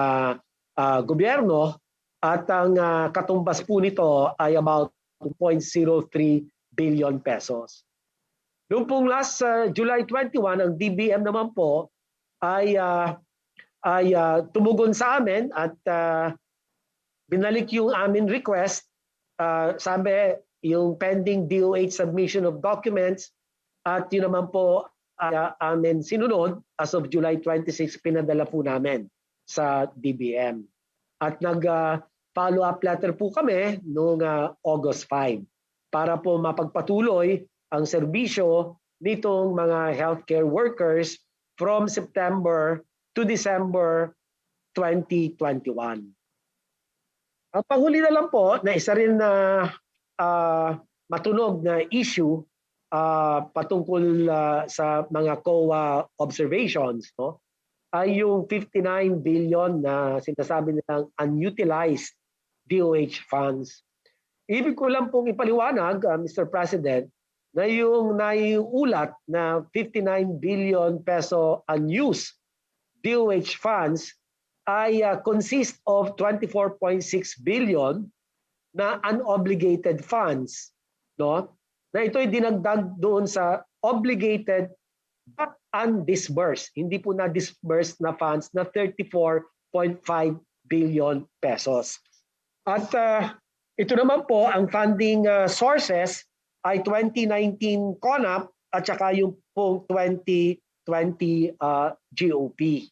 gobyerno, at ang katumbas po nito ay about 2.03 billion pesos. Noong pong last July 21, ang DBM naman po ay tumugon sa amin at binalik yung amin request. Sabi yung pending DOH submission of documents, at yun naman po amin sinunod. As of July 26, pinadala po namin sa DBM. At nag-follow-up letter po kami noong August 5 para po mapagpatuloy ang serbisyo nitong mga healthcare workers from September to December 2021. Ang panghuli na lang po na isa rin na matunog na issue patungkol sa mga COA observations, no, ay yung 59 billion na sinasabi nilang unutilized DOH funds. Ibig ko lang pong ipaliwanag, Mr. President, na yung naiulat na 59 billion peso unused DOH funds ay consist of 24.6 billion na unobligated funds, no? Na ito'y dinagdag doon sa obligated but undisbursed, hindi po na-disbursed na funds na 34.5 billion pesos. At ito naman po, ang funding sources ay 2019 CONAP at saka yung pong 2020 GOP.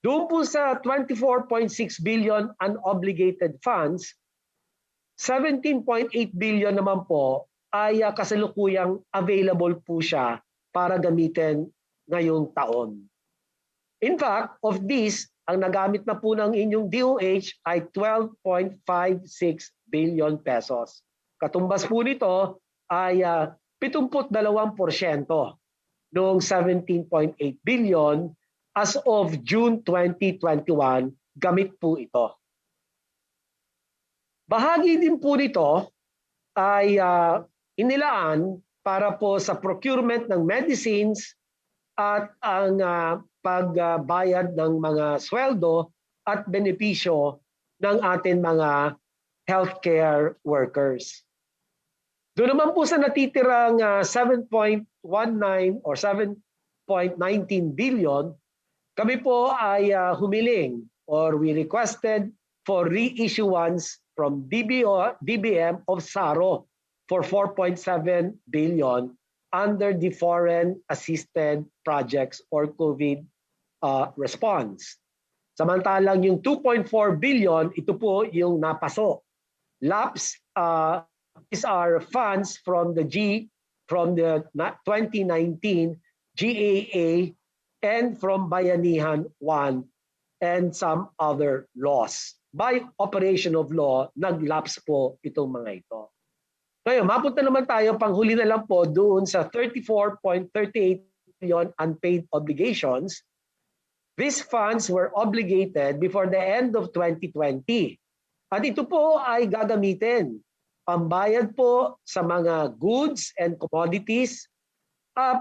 Doon po sa 24.6 billion unobligated funds, 17.8 billion naman po ay kasalukuyang available po siya para gamitin ngayong taon. In fact, of this, ang nagamit na po ng inyong DOH ay 12.56 billion pesos. Katumbas po nito ay 72% noong 17.8 billion as of June 2021, gamit po ito. Bahagi din po nito ay inilaan para po sa procurement ng medicines at ang pagbayad ng mga sweldo at benepisyo ng ating mga healthcare workers. Doon naman po sa natitirang 7.19 or 7.19 billion, kami po ay humiling or we requested for reissuance from DBM of SARO for 4.7 billion under the Foreign Assisted Projects or COVID response. Samantalang yung 2.4 billion, ito po yung napaso. Lapse is our funds from the 2019 GAA and from Bayanihan 1 and some other laws. By operation of law, naglapse po itong mga ito. Ngayon, mapunta naman tayo, panghuli na lang po, doon sa 34.38 billion unpaid obligations. These funds were obligated before the end of 2020. At ito po ay gagamitin pambayad po sa mga goods and commodities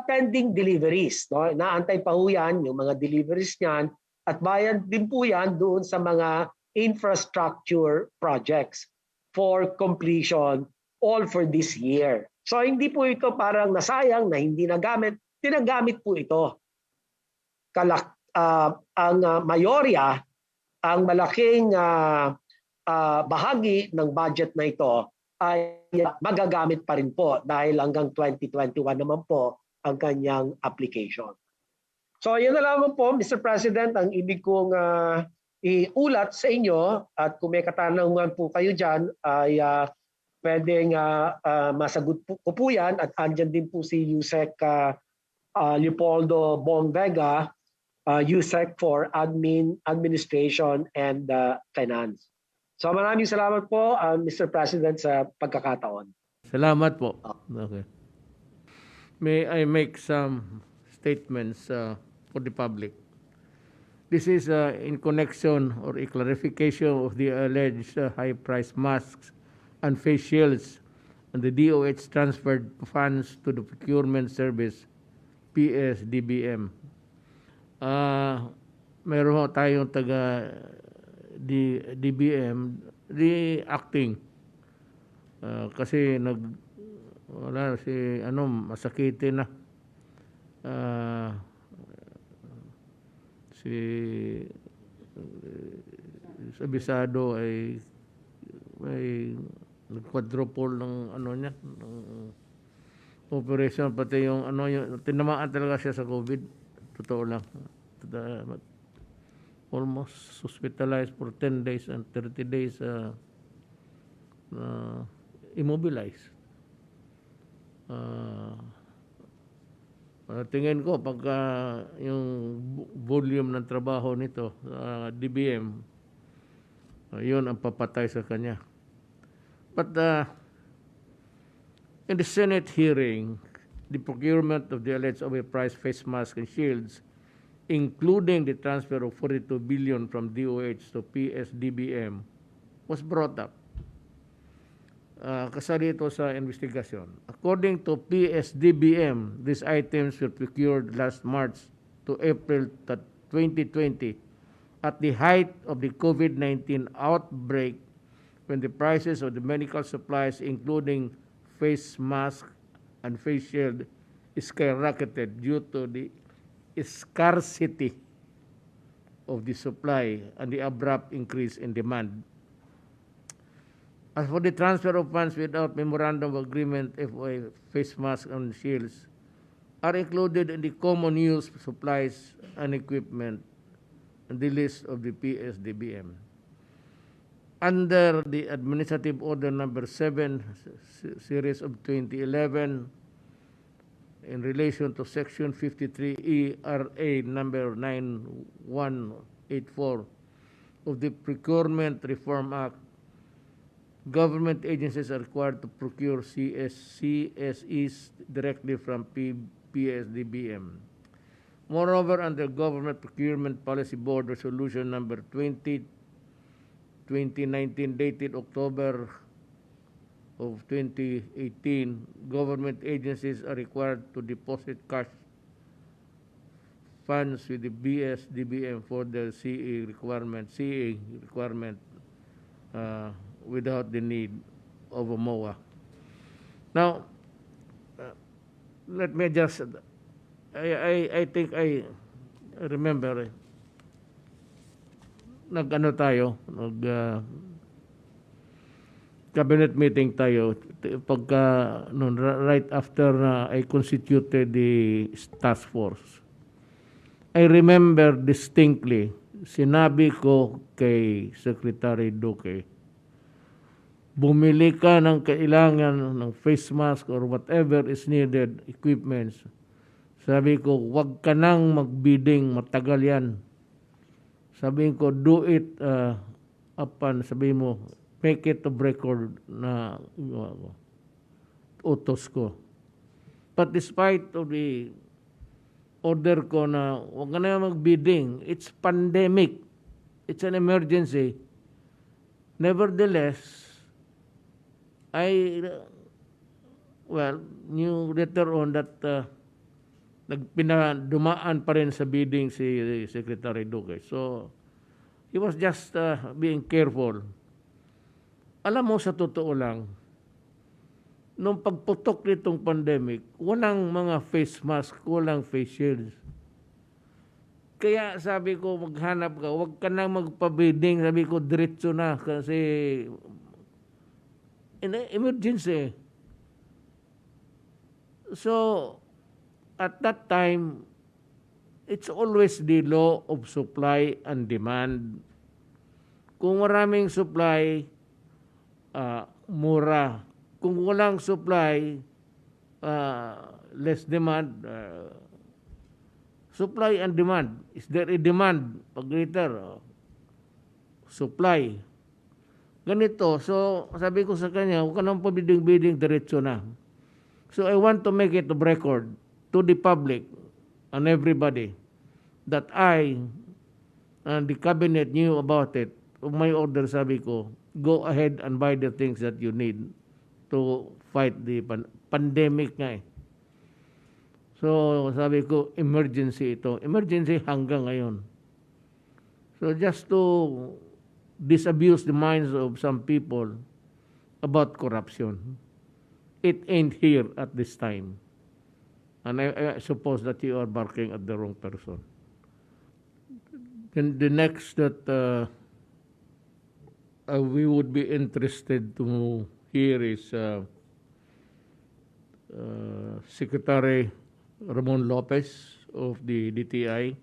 pending deliveries. No? Naantay pa po yan, yung mga deliveries niyan, at bayad din po yan doon sa mga infrastructure projects for completion all for this year. So hindi po ito parang nasayang na hindi nagamit, tinagamit po ito. Ang mayorya, ang malaking bahagi ng budget na ito ay magagamit pa rin po dahil hanggang 2021 naman po ang kanyang application. So yan na lamang po, Mr. President, ang ibig kong iulat sa inyo, at kung may katanungan po kayo dyan ay pwedeng masagot ko po yan, at andyan din po si Yusek Leopoldo Bong Vega, Yusek for Administration and Finance. So maraming salamat po, Mr. President, sa pagkakataon. Salamat po. Okay. may I make some statements for the public. This is in connection or a clarification of the alleged high-priced masks and face shields and the DOH transferred funds to the procurement service, PSDBM. Meron ho tayong taga DBM reacting kasi wala si masakitin na si abisado ay nag-quadruple ng niya ng operation, pati yung yung tinamaan talaga siya sa COVID. Totoo lang. Almost hospitalized for 10 days and 30 days immobilized. Tingin ko pagka yung volume ng trabaho nito sa DBM, yun ang papatay sa kanya. But in the Senate hearing, the procurement of the alleged overpriced face masks and shields, including the transfer of 42 billion from DOH to PSDBM, was brought up. Kasali ito sa investigasyon. According to PSDBM, these items were procured last March to April 2020 at the height of the COVID-19 outbreak, when the prices of the medical supplies, including face mask and face shield, skyrocketed due to the scarcity of the supply and the abrupt increase in demand. As for the transfer of funds without memorandum of agreement, FOA face masks and shields are included in the common use supplies and equipment and the list of the PSDBM. Under the Administrative Order Number 7, Series of 2011, in relation to Section 53E RA Number 9184 of the Procurement Reform Act, government agencies are required to procure CSEs directly from PSDBM. Moreover, under Government Procurement Policy Board Resolution Number 2019, dated October of 2018, government agencies are required to deposit cash funds with the BSDBM for their CE requirement, without the need of a MOA. Now, let me just, I think I remember, cabinet meeting tayo pagka right after I constituted the task force. I remember distinctly, sinabi ko kay Secretary Duque, bumili ka ng kailangan ng face mask or whatever is needed, equipments. Sabi ko, wag ka nang magbidding, matagal yan. Sabi ko, do it sabi mo, make it of record na utos ko. But despite of the order ko na wag ka na magbidding, it's pandemic, it's an emergency. Nevertheless, I knew later on that dumaan pa rin sa bidding si Secretary Duque. So, he was just being careful. Alam mo, sa totoo lang, nung pagputok nitong pandemic, walang mga face mask, walang face shields. Kaya sabi ko, maghanap ka, huwag ka nang magpabidding. Sabi ko, diretso na kasi in emergency. So, at that time, it's always the law of supply and demand. Kung maraming supply, mura. Kung walang supply, less demand. Supply and demand. Is there a demand? Pag greater, supply. Ganito. So, sabi ko sa kanya, huwag ka nang pabiding-biding, diretso na. So I want to make it of record to the public and everybody that I and the cabinet knew about it. My order, sabi ko, go ahead and buy the things that you need to fight the pandemic nga eh. So sabi ko, emergency ito. Emergency hanggang ngayon. So just to disabuse the minds of some people about corruption. It ain't here at this time. And I suppose that you are barking at the wrong person. And the next that we would be interested to hear is Secretary Ramon Lopez of the DTI.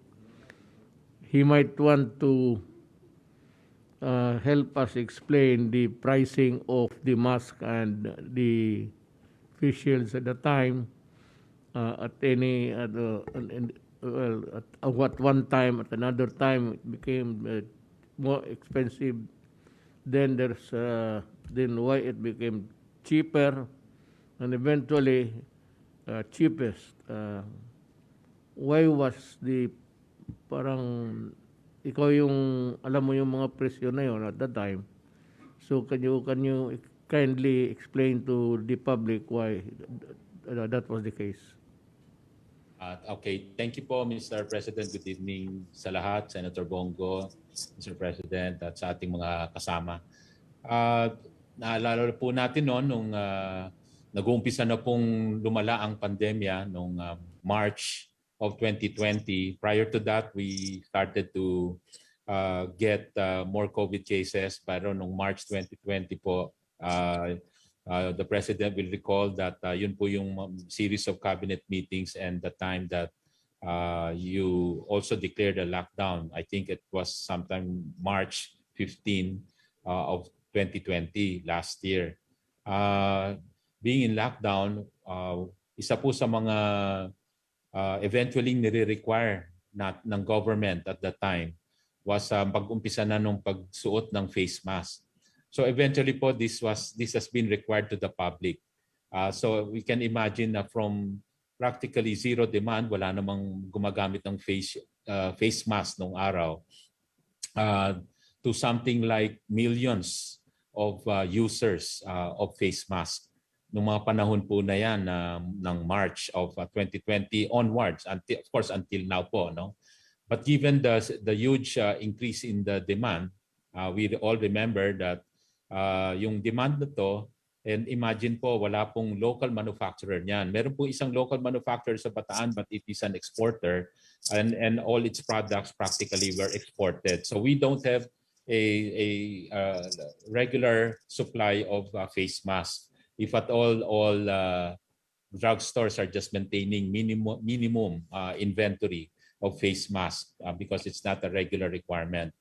He might want to help us explain the pricing of the mask and the face shields at the time. At any well, at one time, at another time, it became more expensive. Then there's then why it became cheaper, and eventually cheapest. Why was the parang ikaw yung alam mo yung mga presyo na yun at that time? So can you kindly explain to the public why that was the case? Okay, thank you po Mr. President. Good evening sa lahat, Senator Bongo, Mr. President at sa ating mga kasama. Naalala po natin noon nung nag-uumpisa na pong lumala ang pandemya nung March of 2020. Prior to that, we started to get more COVID cases. Pero nung March 2020 po, the President will recall that yun po yung series of cabinet meetings and the time that you also declared a lockdown. I think it was sometime March 15 of 2020 last year. Being in lockdown, isa po sa mga eventually nire-require ng government at that time was pag-umpisa na nung pagsuot ng face mask. So eventually po this has been required to the public. So we can imagine na from practically zero demand, wala namang gumagamit ng face mask nung araw, to something like millions of users of face mask nung mga panahon po na yan ng March of 2020 onwards, until, of course until now po, no? But given the huge increase in the demand, we all remember that yung demand na to, and imagine po, wala pong local manufacturer niyan. Meron po isang local manufacturer sa Bataan, but it is an exporter, and all its products practically were exported. So we don't have a regular supply of face masks. If at all drugstores are just maintaining minimum inventory of face masks because it's not a regular requirement.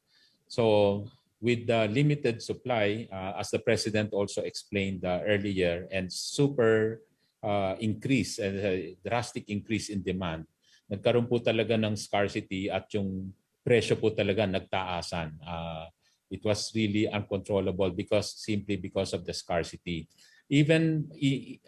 So with the limited supply, as the President also explained earlier, and super increase, drastic increase in demand, nagkaroon po talaga ng scarcity at yung presyo po talaga nagtaasan. It was really uncontrollable simply because of the scarcity. Even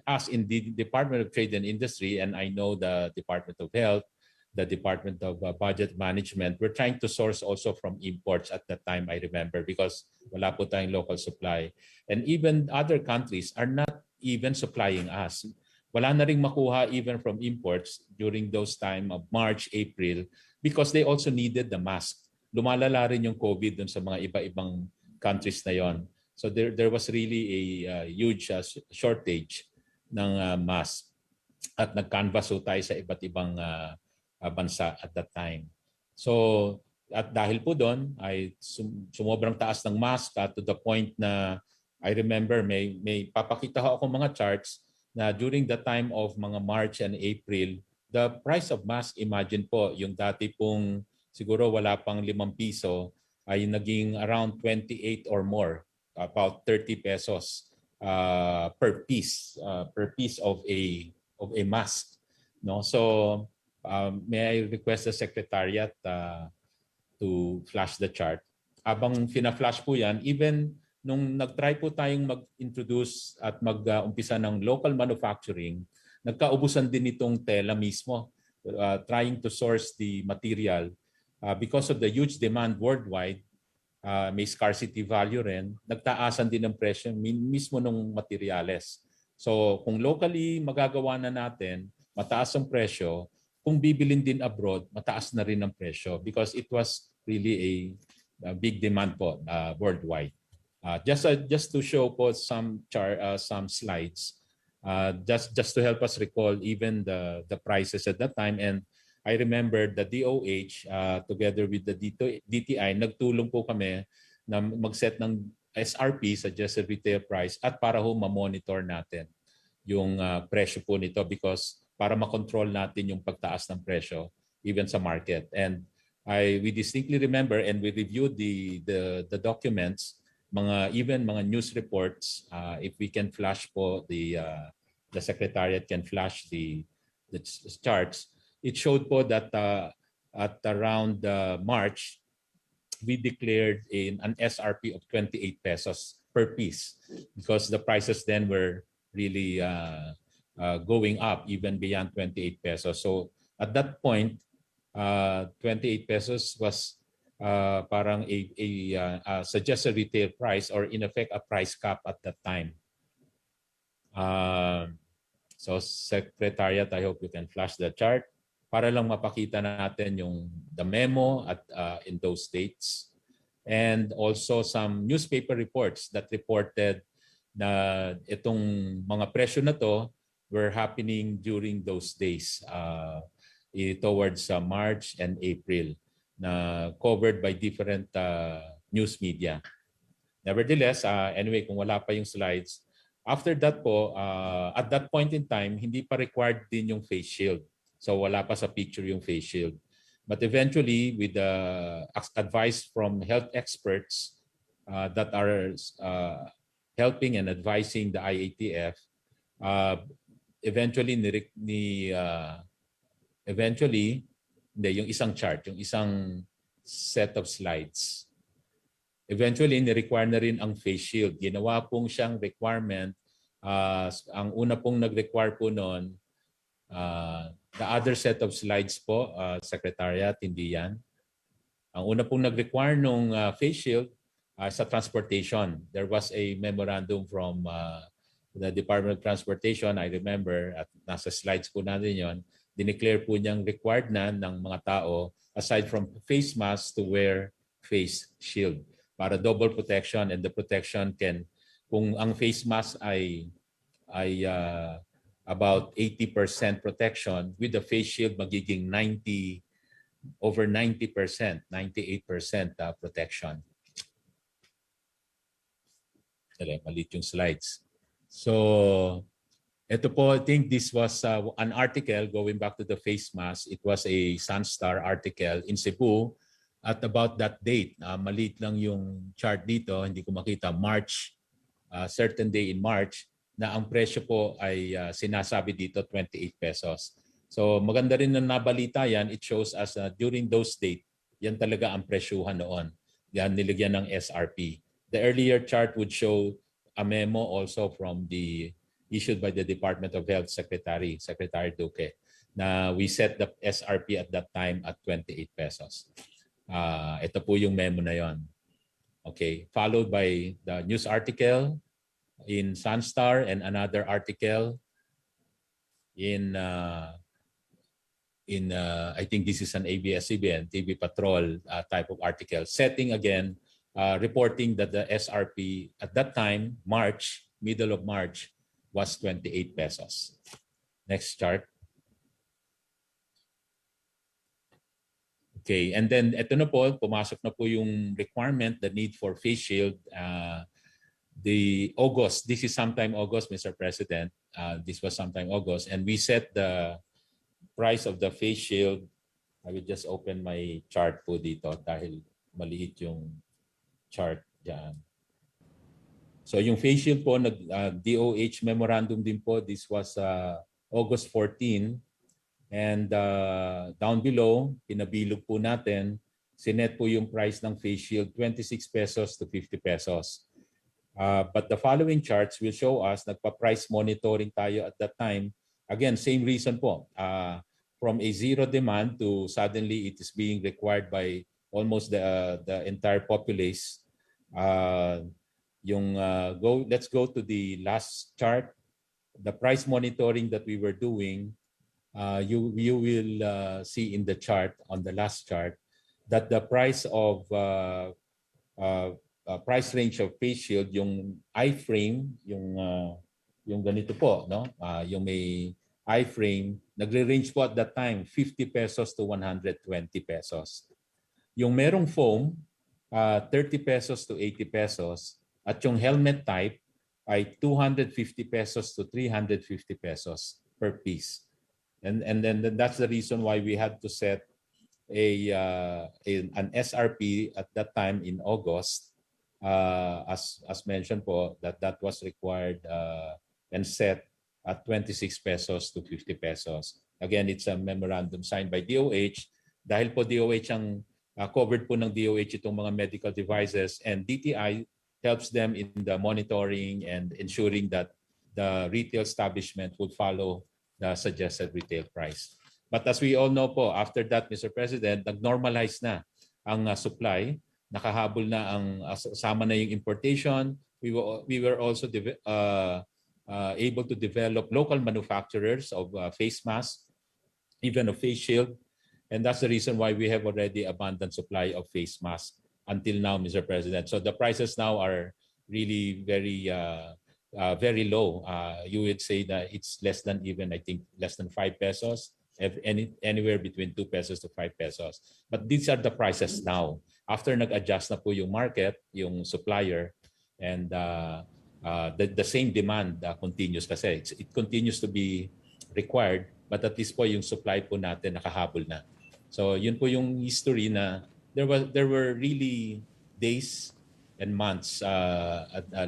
us in the Department of Trade and Industry, and I know the Department of Health, the Department of Budget Management, we're trying to source also from imports at that time, I remember, because wala po tayong local supply. And even other countries are not even supplying us. Wala na ring makuha even from imports during those time of March, April, because they also needed the mask. Lumalala rin yung COVID dun sa mga iba-ibang countries na yon. So there was really a huge shortage ng mask. At nag-canvas tayo sa iba't ibang bansa at that time. So at dahil po doon ay sumobrang taas ng mask to the point na I remember may papakita ako mga charts na during the time of mga March and April, the price of mask, imagine po, yung dati pong siguro wala pang 5 piso ay naging around 28 or more, about 30 pesos per piece of a mask, no? So may I request the Secretariat to flash the chart? Abang fina-flash po yan, even nung nag-try po tayong mag-introduce at mag-umpisa ng local manufacturing, nagkaubusan din itong tela mismo, trying to source the material. Because of the huge demand worldwide, may scarcity value rin, nagtaasan din ang presyo mismo ng materyales. So kung locally magagawa na natin, mataas ang presyo, kung bibilin din abroad, mataas na rin ang presyo because it was really a big demand po worldwide. Just to show po some slides, just to help us recall even the prices at that time. And I remember the DOH together with the DTI, nagtulong po kami na mag-set ng SRP, suggested retail price, at para ho ma-monitor natin yung presyo po nito because para makontrol natin yung pagtaas ng presyo even sa market. And we distinctly remember and we reviewed the documents, even mga news reports, if we can flash po the Secretariat can flash the charts. It showed po that at around March, we declared an SRP of 28 pesos per piece because the prices then were really going up even beyond 28 pesos. So at that point, 28 pesos was parang a suggested retail price or in effect a price cap at that time. So Secretariat, I hope you can flash the chart para lang mapakita natin the memo at in those dates, and also some newspaper reports that reported na itong mga presyo na to were happening during those days towards March and April, na covered by different news media. Nevertheless, anyway, kung wala pa yung slides, after that po, at that point in time, hindi pa required din yung face shield. So wala pa sa picture yung face shield. But eventually, with the advice from health experts that are helping and advising the IATF, yung isang chart, yung isang set of slides. Eventually, ni-require na rin ang face shield. Ginawa pong siyang requirement. Ang una pong nag-require po noon, the other set of slides po, Secretariat, hindi yan. Ang una pong nag-require nung face shield sa transportation. There was a memorandum from the Department of Transportation, I remember, at nasa slides po natin yon. Dineclare po niyang required na ng mga tao, aside from face mask, to wear face shield para double protection, and the protection kung ang face mask ay about 80% protection, with the face shield magiging over 90%, 98% protection. Malit yung slides. So, ito po, I think this was an article going back to the face mask. It was a Sunstar article in Cebu at about that date. Malit lang yung chart dito, hindi ko makita, March, certain day in March, na ang presyo po ay sinasabi dito 28 pesos. So maganda rin na nabalita yan. It shows us during those dates, yan talaga ang presyuhan noon. Yan niligyan ng SRP. The earlier chart would show a memo also issued by the Department of Health Secretary Duque, na we set the SRP at that time at 28 pesos. Ito po yung memo na yon. Okay, followed by the news article in Sunstar and another article in I think this is an ABS-CBN, TV Patrol type of article, setting again, reporting that the SRP at that time, middle of March, was 28 pesos. Next chart. Okay, and then ito na po, pumasok na po yung requirement, the need for face shield. This is sometime August, Mr. President. This was sometime August, and we set the price of the face shield. I will just open my chart po dito dahil maliit yung chart dyan. So yung face shield po, DOH memorandum din po, this was August 14. And down below, pinabilog po natin, sinet po yung price ng face shield, 26 pesos to 50 pesos. But the following charts will show us, nagpa-price monitoring tayo at that time, again, same reason po. From a zero demand to suddenly it is being required by almost the entire populace. Let's go to the last chart. The price monitoring that we were doing, you will see in the chart, on the last chart, that the price of price range of face shield, yung iframe, yung ganito po, no? Yung may iframe, nagre-range po at that time 50 pesos to 120 pesos. Yung merong foam, 30 pesos to 80 pesos, at yung helmet type ay 250 pesos to 350 pesos per piece. And then that's the reason why we had to set an SRP at that time in August, as mentioned po, that was required and set at 26 pesos to 50 pesos. Again, it's a memorandum signed by DOH. Dahil po DOH ang covered po ng DOH itong mga medical devices, and DTI helps them in the monitoring and ensuring that the retail establishment would follow the suggested retail price. But as we all know po, after that, Mr. President, nag-normalize na ang supply, nakahabol na ang sama na yung importation. We were also able to develop local manufacturers of face masks, even of face shield. And that's the reason why we have already abundant supply of face masks until now, Mr. President. So the prices now are really very low. You would say that it's less than even, I think, less than 5 pesos, anywhere between 2 pesos to 5 pesos. But these are the prices now. After nag-adjust na po yung market, yung supplier, and the same demand continues kasi. It continues to be required, but at least po yung supply po natin nakahabol na. So yun po yung history na there were really days and months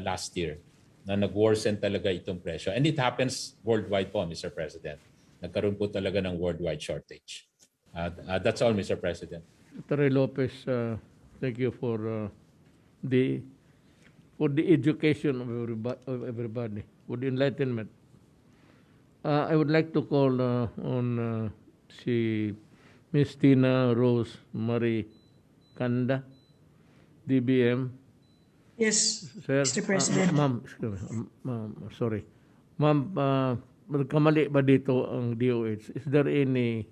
last year na nag-worsen talaga itong presyo. And it happens worldwide po, Mr. President. Nagkaroon po talaga ng worldwide shortage. That's all, Mr. President. Secretary Lopez, thank you for the education of everybody, for the enlightenment. I would like to call on si Ms. Tina Rose Marie Kanda, DBM. Yes, Sir, Mr. President. Ma'am, sorry. Ma'am, kamali ba dito ang DOH? Is there any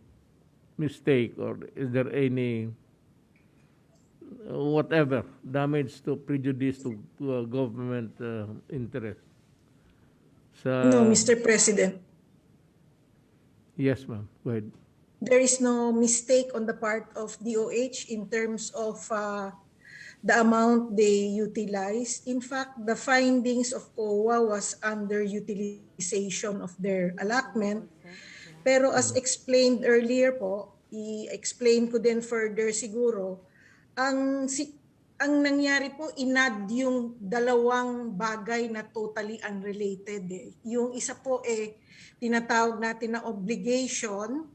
mistake or is there any whatever damage to prejudice to government interest? No, Mr. President. Yes, ma'am. Go ahead. There is no mistake on the part of DOH in terms of the amount they utilized. In fact, the findings of COA was underutilization of their allotment. Pero as explained earlier po, i-explain ko din further siguro, ang nangyari po, inad yung dalawang bagay na totally unrelated. Yung isa po tinatawag natin na obligation,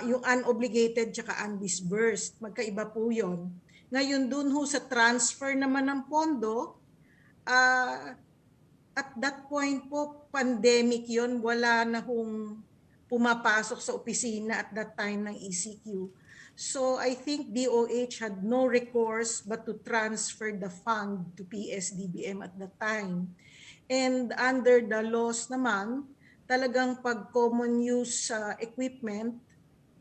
yung unobligated tsaka undisbursed. Magkaiba po yun. Ngayon dun ho sa transfer naman ng pondo, at that point po, pandemic yon, wala na hong pumapasok sa opisina at that time ng ECQ. So I think DOH had no recourse but to transfer the fund to PSDBM at that time. And under the laws naman, talagang pag common use equipment,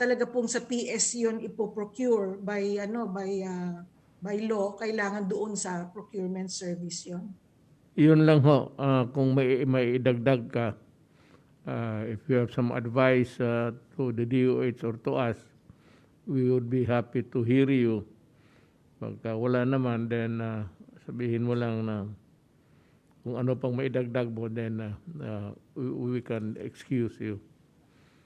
talaga pong sa PS yun ipoprocure by law, kailangan doon sa procurement service yun. Yun lang ho, kung may idagdag ka, if you have some advice to the DOH or to us, we would be happy to hear you. Pagka wala naman, then sabihin mo lang na kung ano pang maidagdag mo, then we can excuse you.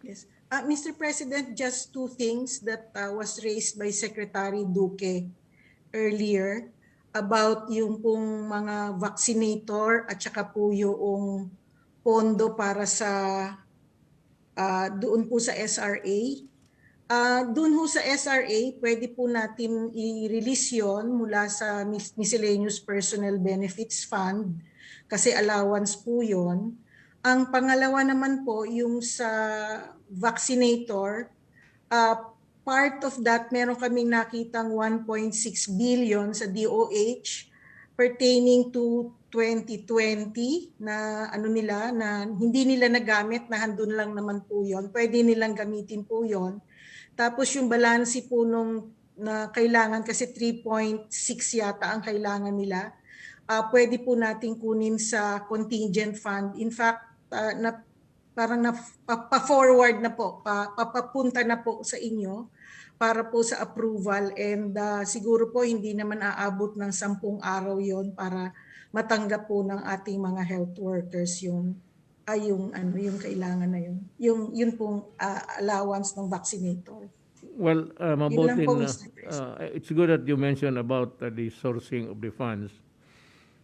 Yes. Mr. President, just two things that was raised by Secretary Duque earlier about yung pong mga vaccinator at saka po yung pondo para sa doon po sa SRA. Doon ho sa SRA, pwede po natin i-release yon mula sa Miscellaneous Personnel Benefits Fund kasi allowance po yon. Ang pangalawa naman po, yung sa vaccinator, part of that, meron kaming nakitang 1.6 billion sa DOH pertaining to 2020 na ano nila, na hindi nila nagamit, na handun lang naman po yon. Pwede nilang gamitin po yon. Tapos yung balanse po nung na kailangan, kasi 3.6 yata ang kailangan nila, pwede po natin kunin sa contingent fund. In fact, parang pa-forward na po, papapunta na po sa inyo para po sa approval, and siguro po hindi naman aabot ng 10 araw yon para matanggap po ng ating mga health workers yung kailangan na yun pong allowance ng vaccinator. Well, Yun lang mabuti po, na, Mr. President. it's good that you mentioned about the sourcing of the funds.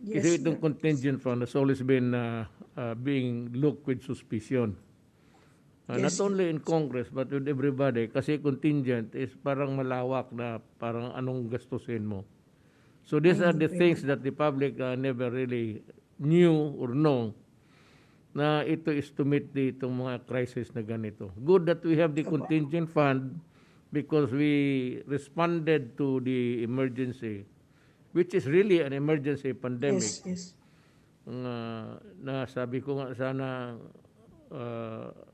Kasi Yes, itong contingent fund has always been being looked with suspicion. Not Yes, only in Congress but with everybody, kasi contingent is parang malawak na parang anong gastusin mo. So these are the things that the public never really knew or know, na ito is to meet itong mga crisis na ganito. Good that we have the contingent fund because we responded to the emergency, which is really an emergency pandemic. yes. Na sabi ko nga sana,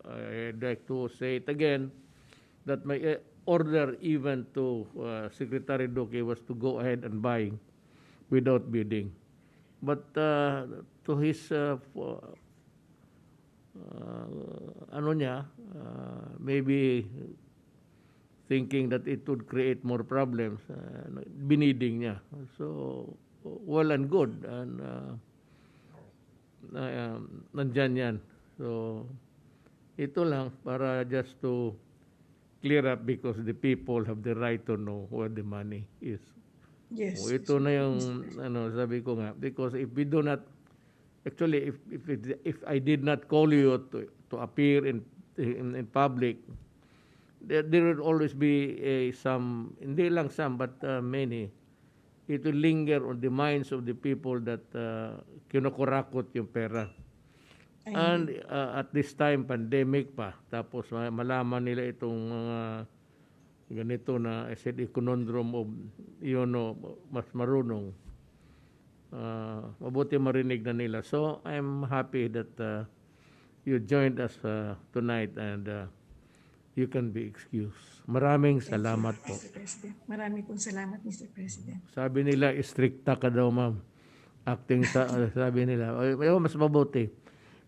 I'd like to say it again, that my order even to Secretary Duque was to go ahead and buy without bidding. But to his maybe thinking that it would create more problems, biniding niya. So, well and good. And nandyan yan. So, ito lang para just to clear up, because the people have the right to know where the money is. Yes. Ito na yung sabi ko nga, because if we do not, actually if I did not call you to appear in public, there will always be some, hindi lang some, but many. It will linger on the minds of the people that kinukurakot yung pera. And at this time, pandemic pa. Tapos malaman nila itong mga ganito na conundrum of mas marunong. Mabuti marinig na nila. So, I'm happy that you joined us tonight, and you can be excused. Maraming salamat po. Mr. President. Maraming pong salamat, Mr. President. Sabi nila, stricta ka daw, ma'am. Acting sa, sabi nila, mas mabuti.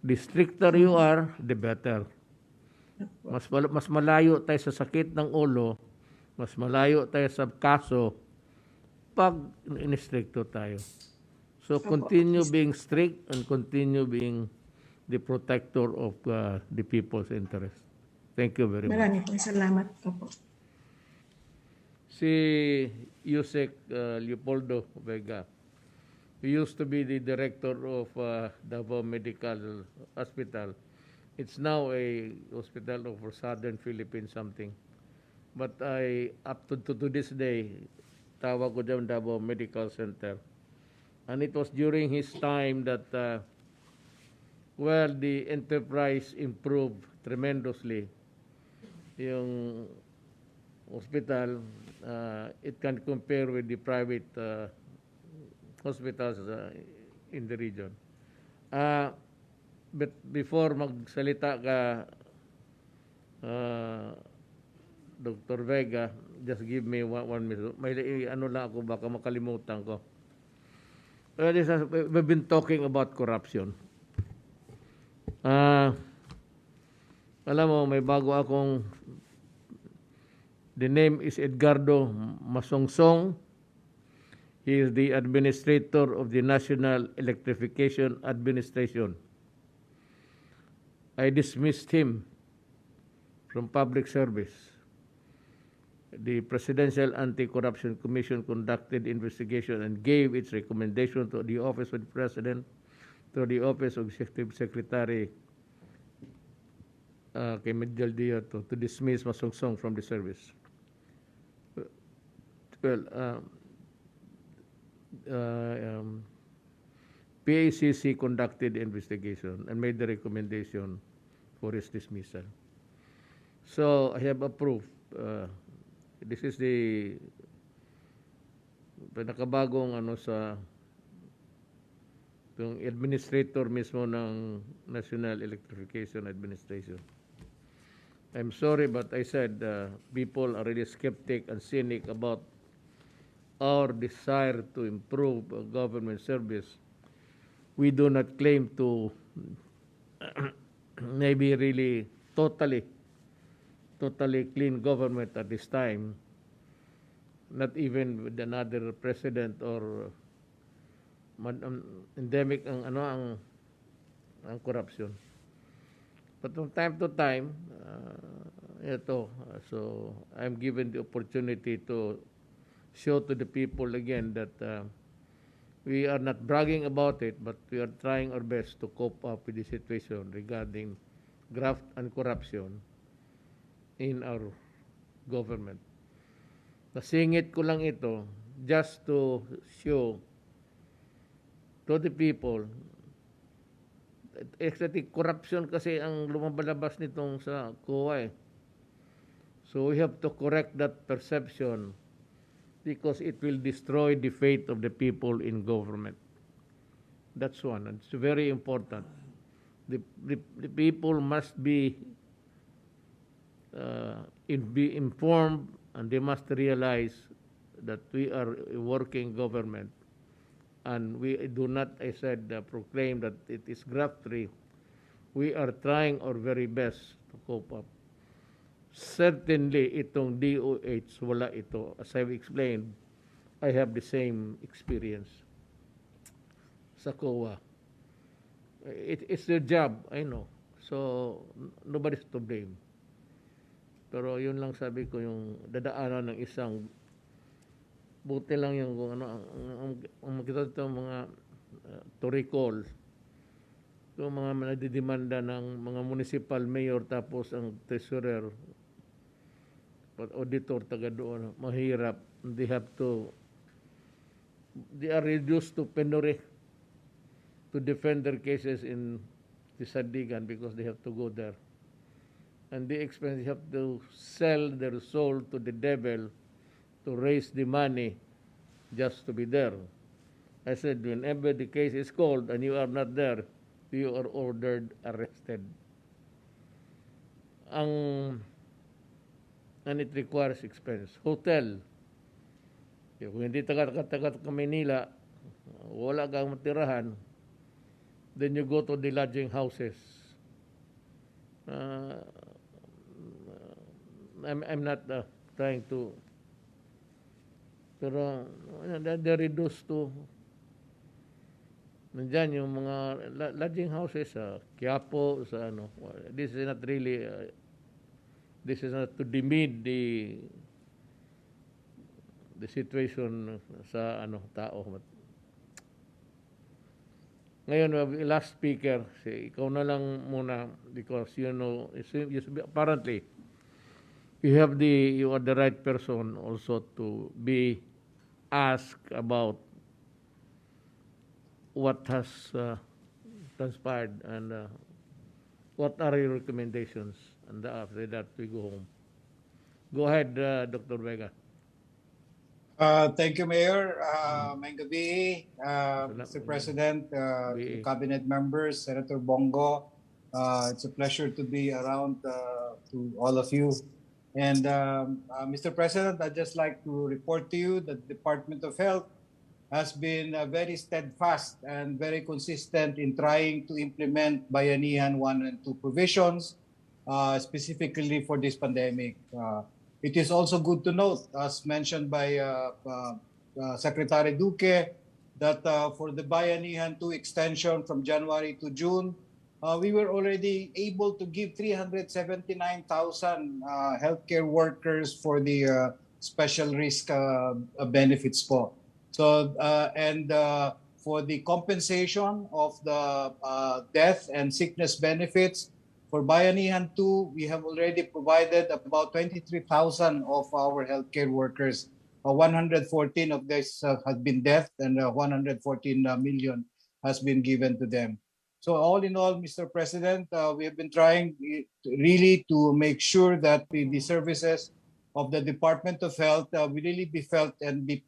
The stricter you are, the better. Mas malayo tayo sa sakit ng ulo, mas malayo tayo sa kaso, pag in-stricto tayo. So, continue being strict and continue being the protector of the people's interest. Thank you very much. Maraming pong salamat. Opo. Si Yusek Leopoldo Vega, he used to be the director of Davao Medical Hospital. It's now a hospital of Southern Philippines something. But up to this day, tawag ko dyan Davao Medical Center. And it was during his time that, the enterprise improved tremendously. Yung hospital, it can compare with the private hospitals in the region. But before magsalita ka, Dr. Vega, just give me one minute. May lang ako, baka makalimutan ko. We've been talking about corruption. Alam mo, may bago akong, the name is Edgardo Masongsong. He is the administrator of the National Electrification Administration. I dismissed him from public service. The Presidential Anti-Corruption Commission conducted investigation and gave its recommendation to the Office of the President, to the Office of Executive Secretary 𝐂𝐚𝐥𝐤 to dismiss Masongsong from the service. Well, PACC conducted the investigation and made the recommendation for his dismissal. So I have approved. This is the pinakabagong sa yung administrator mismo ng National Electrification Administration. I'm sorry, but I said people are really skeptic and cynic about our desire to improve government service. We do not claim to maybe really totally clean government at this time, not even with another president or endemic ang corruption. But from time to time, so I'm given the opportunity to show to the people again that we are not bragging about it, but we are trying our best to cope up with the situation regarding graft and corruption in our government. Nasingit ko lang ito just to show to the people. Actually, corruption kasi ang lumabalabas nitong sa COA. So we have to correct that perception because it will destroy the faith of the people in government. That's one. And it's very important. The people must be informed, and they must realize that we are a working government. And we do not, I said, proclaim that it is graft-free. We are trying our very best to cope up. Certainly, itong DOH, wala ito. As I've explained, I have the same experience sa COA. It's their job, I know. So, nobody's to blame. Pero yun lang sabi ko, yung dadaanan ng isang buti lang yung kung ang makita ito mga to recall yung mga nadidemanda ng mga municipal mayor tapos ang treasurer auditor taga doon mahirap, they are reduced to penury to defend their cases in the Sandigan because they have to go there, and they have to sell their soul to the devil to raise the money just to be there. I said, whenever the case is called and you are not there, you are ordered arrested. And it requires expense. Hotel. Kung hindi taga Manila, wala kang matirahan, then you go to the lodging houses. I'm not trying to, pero they're reduced to, nandyan yung mga lodging houses sa Quiapo, sa this is not really, this is not to demean the situation sa tao. Ngayon, last speaker, ikaw na lang muna because apparently, you are the right person also to be asked about what has transpired and what are your recommendations, and after that we go home. Go ahead, Dr. Vega. Thank you, Mayor. Mayong gabi, Mr. President, Cabinet members, Senator Bongo. It's a pleasure to be around to all of you. And Mr. President, I'd just like to report to you that the Department of Health has been very steadfast and very consistent in trying to implement Bayanihan 1 and 2 provisions, specifically for this pandemic. It is also good to note, as mentioned by Secretary Duque, that for the Bayanihan 2 extension from January to June, we were already able to give 379,000 healthcare workers for the special risk benefits po. So, and for the compensation of the death and sickness benefits, for Bayanihan 2, we have already provided about 23,000 of our healthcare workers. 114 of this have been death and 114 million has been given to them. So all in all, Mr. President, we have been trying really to make sure that the services of the Department of Health will really be felt and be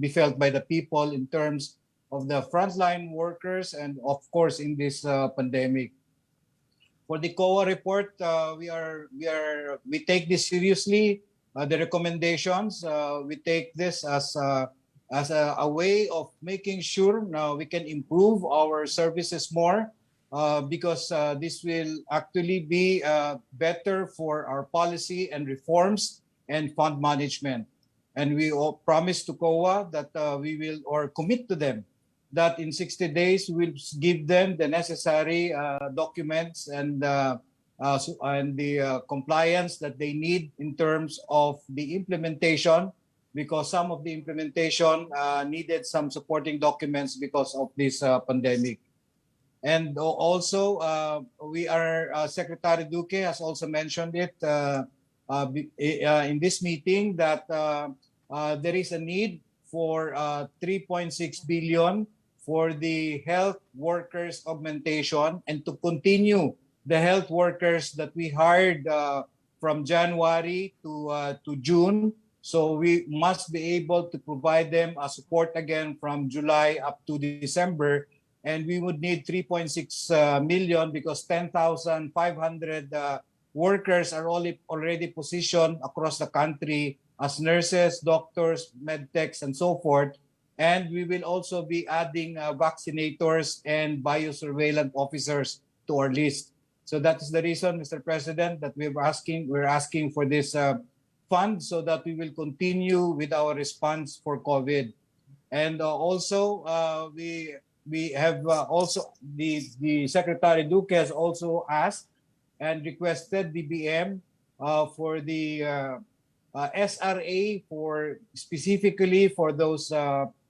felt by the people in terms of the frontline workers and of course in this pandemic. For the 𝐂𝐲 report, we take this seriously. The recommendations, we take this as a way of making sure now we can improve our services more because this will actually be better for our policy and reforms and fund management. And we all promise to 𝐂𝐲 that we will or commit to them that in 60 days we'll give them the necessary documents and the compliance that they need in terms of the implementation, because some of the implementation needed some supporting documents because of this pandemic. And also, Secretary Duque has also mentioned it in this meeting that there is a need for 3.6 billion for the health workers augmentation and to continue the health workers that we hired from January to June. So we must be able to provide them a support again from July up to December. And we would need 3.6 million because 10,500 workers are already positioned across the country as nurses, doctors, medtechs, and so forth. And we will also be adding vaccinators and biosurveillance officers to our list. So that is the reason, Mr. President, that we're asking for this fund so that we will continue with our response for COVID. And also, we have also the Secretary Duque has also asked and requested DBM for the SRA for specifically for those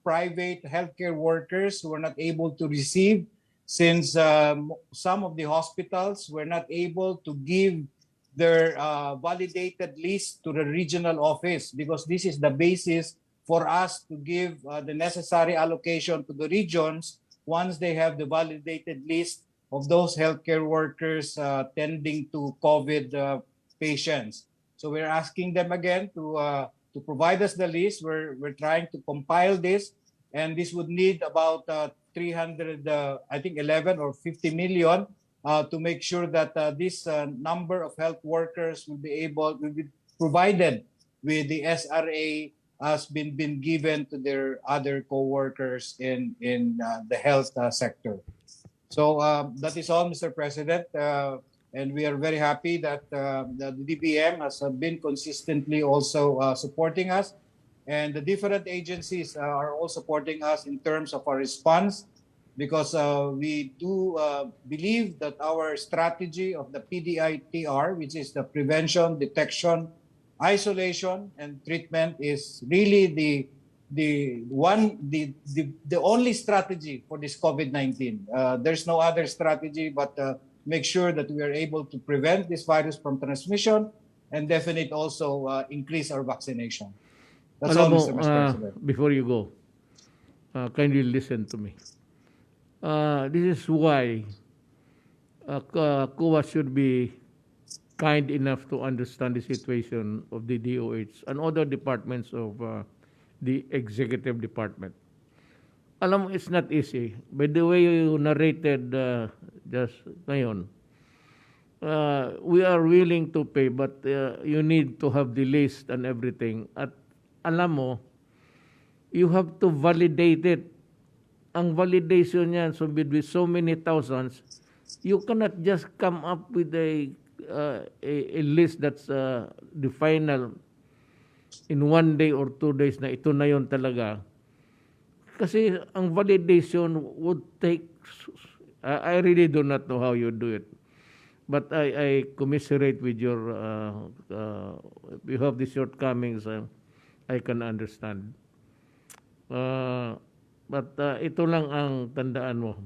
private healthcare workers who are not able to receive, since some of the hospitals were not able to give their validated list to the regional office, because this is the basis for us to give the necessary allocation to the regions once they have the validated list of those healthcare workers tending to COVID patients. So we're asking them again to provide us the list. We're trying to compile this, and this would need about 300, I think 11 or 50 million to make sure that this number of health workers will be provided with the SRA has been given to their other co-workers in the health sector. So that is all, Mr. President. And we are very happy that the DBM has been consistently also supporting us. And the different agencies are all supporting us in terms of our response, because we do believe that our strategy of the PDITR, which is the prevention, detection, isolation, and treatment, is really the only strategy for this COVID-19. There's no other strategy but make sure that we are able to prevent this virus from transmission and definitely also increase our vaccination. That's all, Mr. President. Before you go, kindly listen to me. This is why 𝐂𝐲 should be kind enough to understand the situation of the DOH and other departments of the executive department. Alam mo, it's not easy. By the way you narrated just ngayon, we are willing to pay, but you need to have the list and everything. At alam mo, you have to validate it. Ang validation niyan, so with so many thousands, you cannot just come up with a list that's the final in 1 day or 2 days na ito na yon talaga. Kasi ang validation would take, I really do not know how you do it. But I commiserate with your, you have the shortcomings, I can understand. But ito lang ang tandaan mo.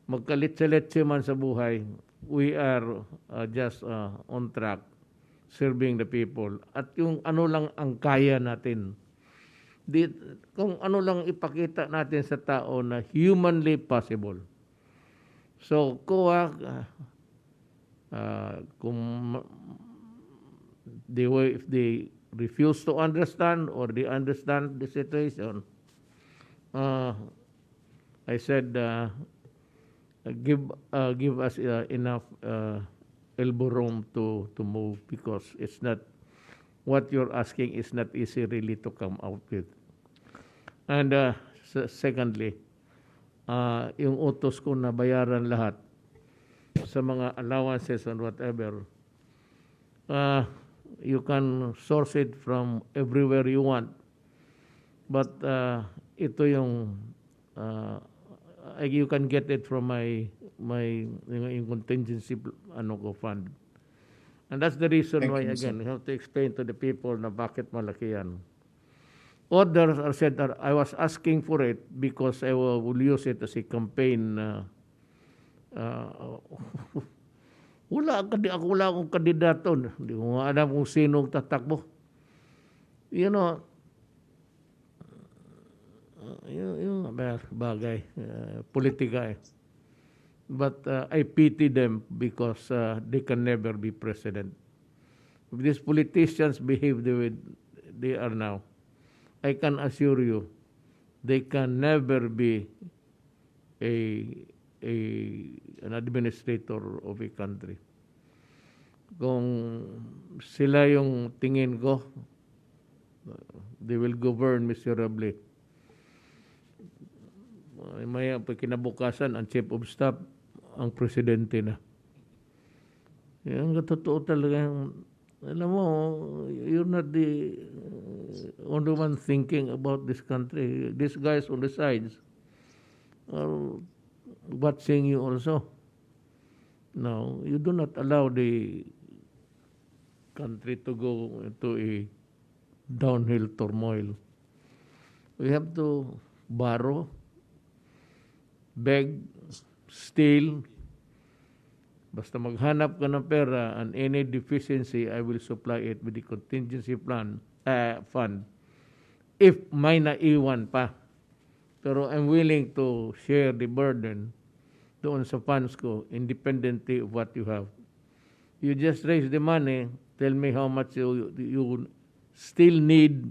Magkalit-letse man sa buhay, we are just on track, serving the people. At yung ano lang ang kaya natin. kung ano lang ipakita natin sa tao na humanly possible. So, kung if they refuse to understand or they understand the situation, I said, give us enough elbow room to move, because it's not, what you're asking is not easy really to come out with. And secondly, yung utos ko na bayaran lahat sa mga allowances and whatever, you can source it from everywhere you want. But ito yung you can get it from my yung contingency fund. And that's the reason why, again, you have to explain to the people na bakit malaki yan. Others are said that I was asking for it because I will use it as a campaign. Wala akong kandidato. Hindi ko nga alam kung sinong tatakbo. You know, yung bagay, politika eh. But I pity them because they can never be president. If these politicians behave the way they are now, I can assure you, they can never be an administrator of a country. Kung sila yung tingin ko, they will govern miserably. May kinabukasan, ang chief of staff, ang presidente na. Yan ang totoo talaga. Alam mo, you're not the only one thinking about this country. These guys on the sides are watching you also. No, you do not allow the country to go into a downhill turmoil. We have to borrow, beg, steal. Basta maghanap ka ng pera and any deficiency, I will supply it with the contingency fund if may naiwan pa. Pero I'm willing to share the burden doon sa funds ko, independently of what you have. You just raise the money, tell me how much you still need,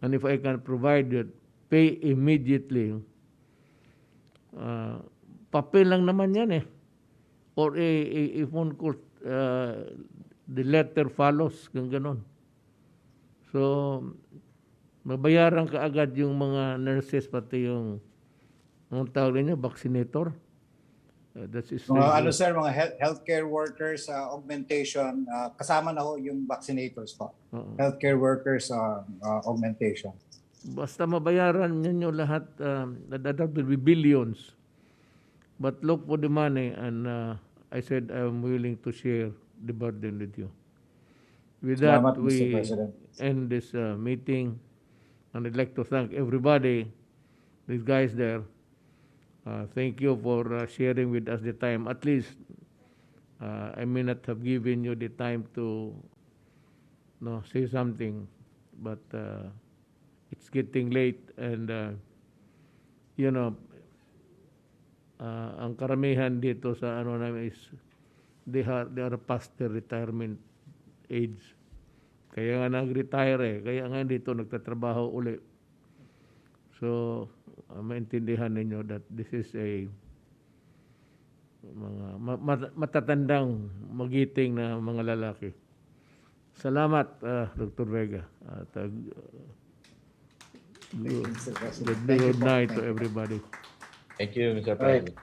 and if I can provide it, pay immediately. Papel lang naman yan eh. Or a phone call, the letter follows, kung ganon. So, mabayaran ka agad yung mga nurses, pati yung tawag niyo, vaccinator. That's Ano sir, mga healthcare workers augmentation, kasama na ho yung vaccinators po. Healthcare workers augmentation. Basta mabayaran ninyo lahat, that will be billions. But look for the money, and I said I'm willing to share the burden with you. With that, Salamat, we Mr. President. end this meeting, and I'd like to thank everybody, these guys there. Thank you for sharing with us the time. At least I may not have given you the time to say something, but it's getting late, and ang karamihan dito sa namin is they are past their retirement age. Kaya nga nag-retire kaya nga dito nagtatrabaho uli. So, maintindihan ninyo that this is a mga matatandang, magiting na mga lalaki. Salamat, Dr. Vega. At good night to everybody. Thank you, Mr. President.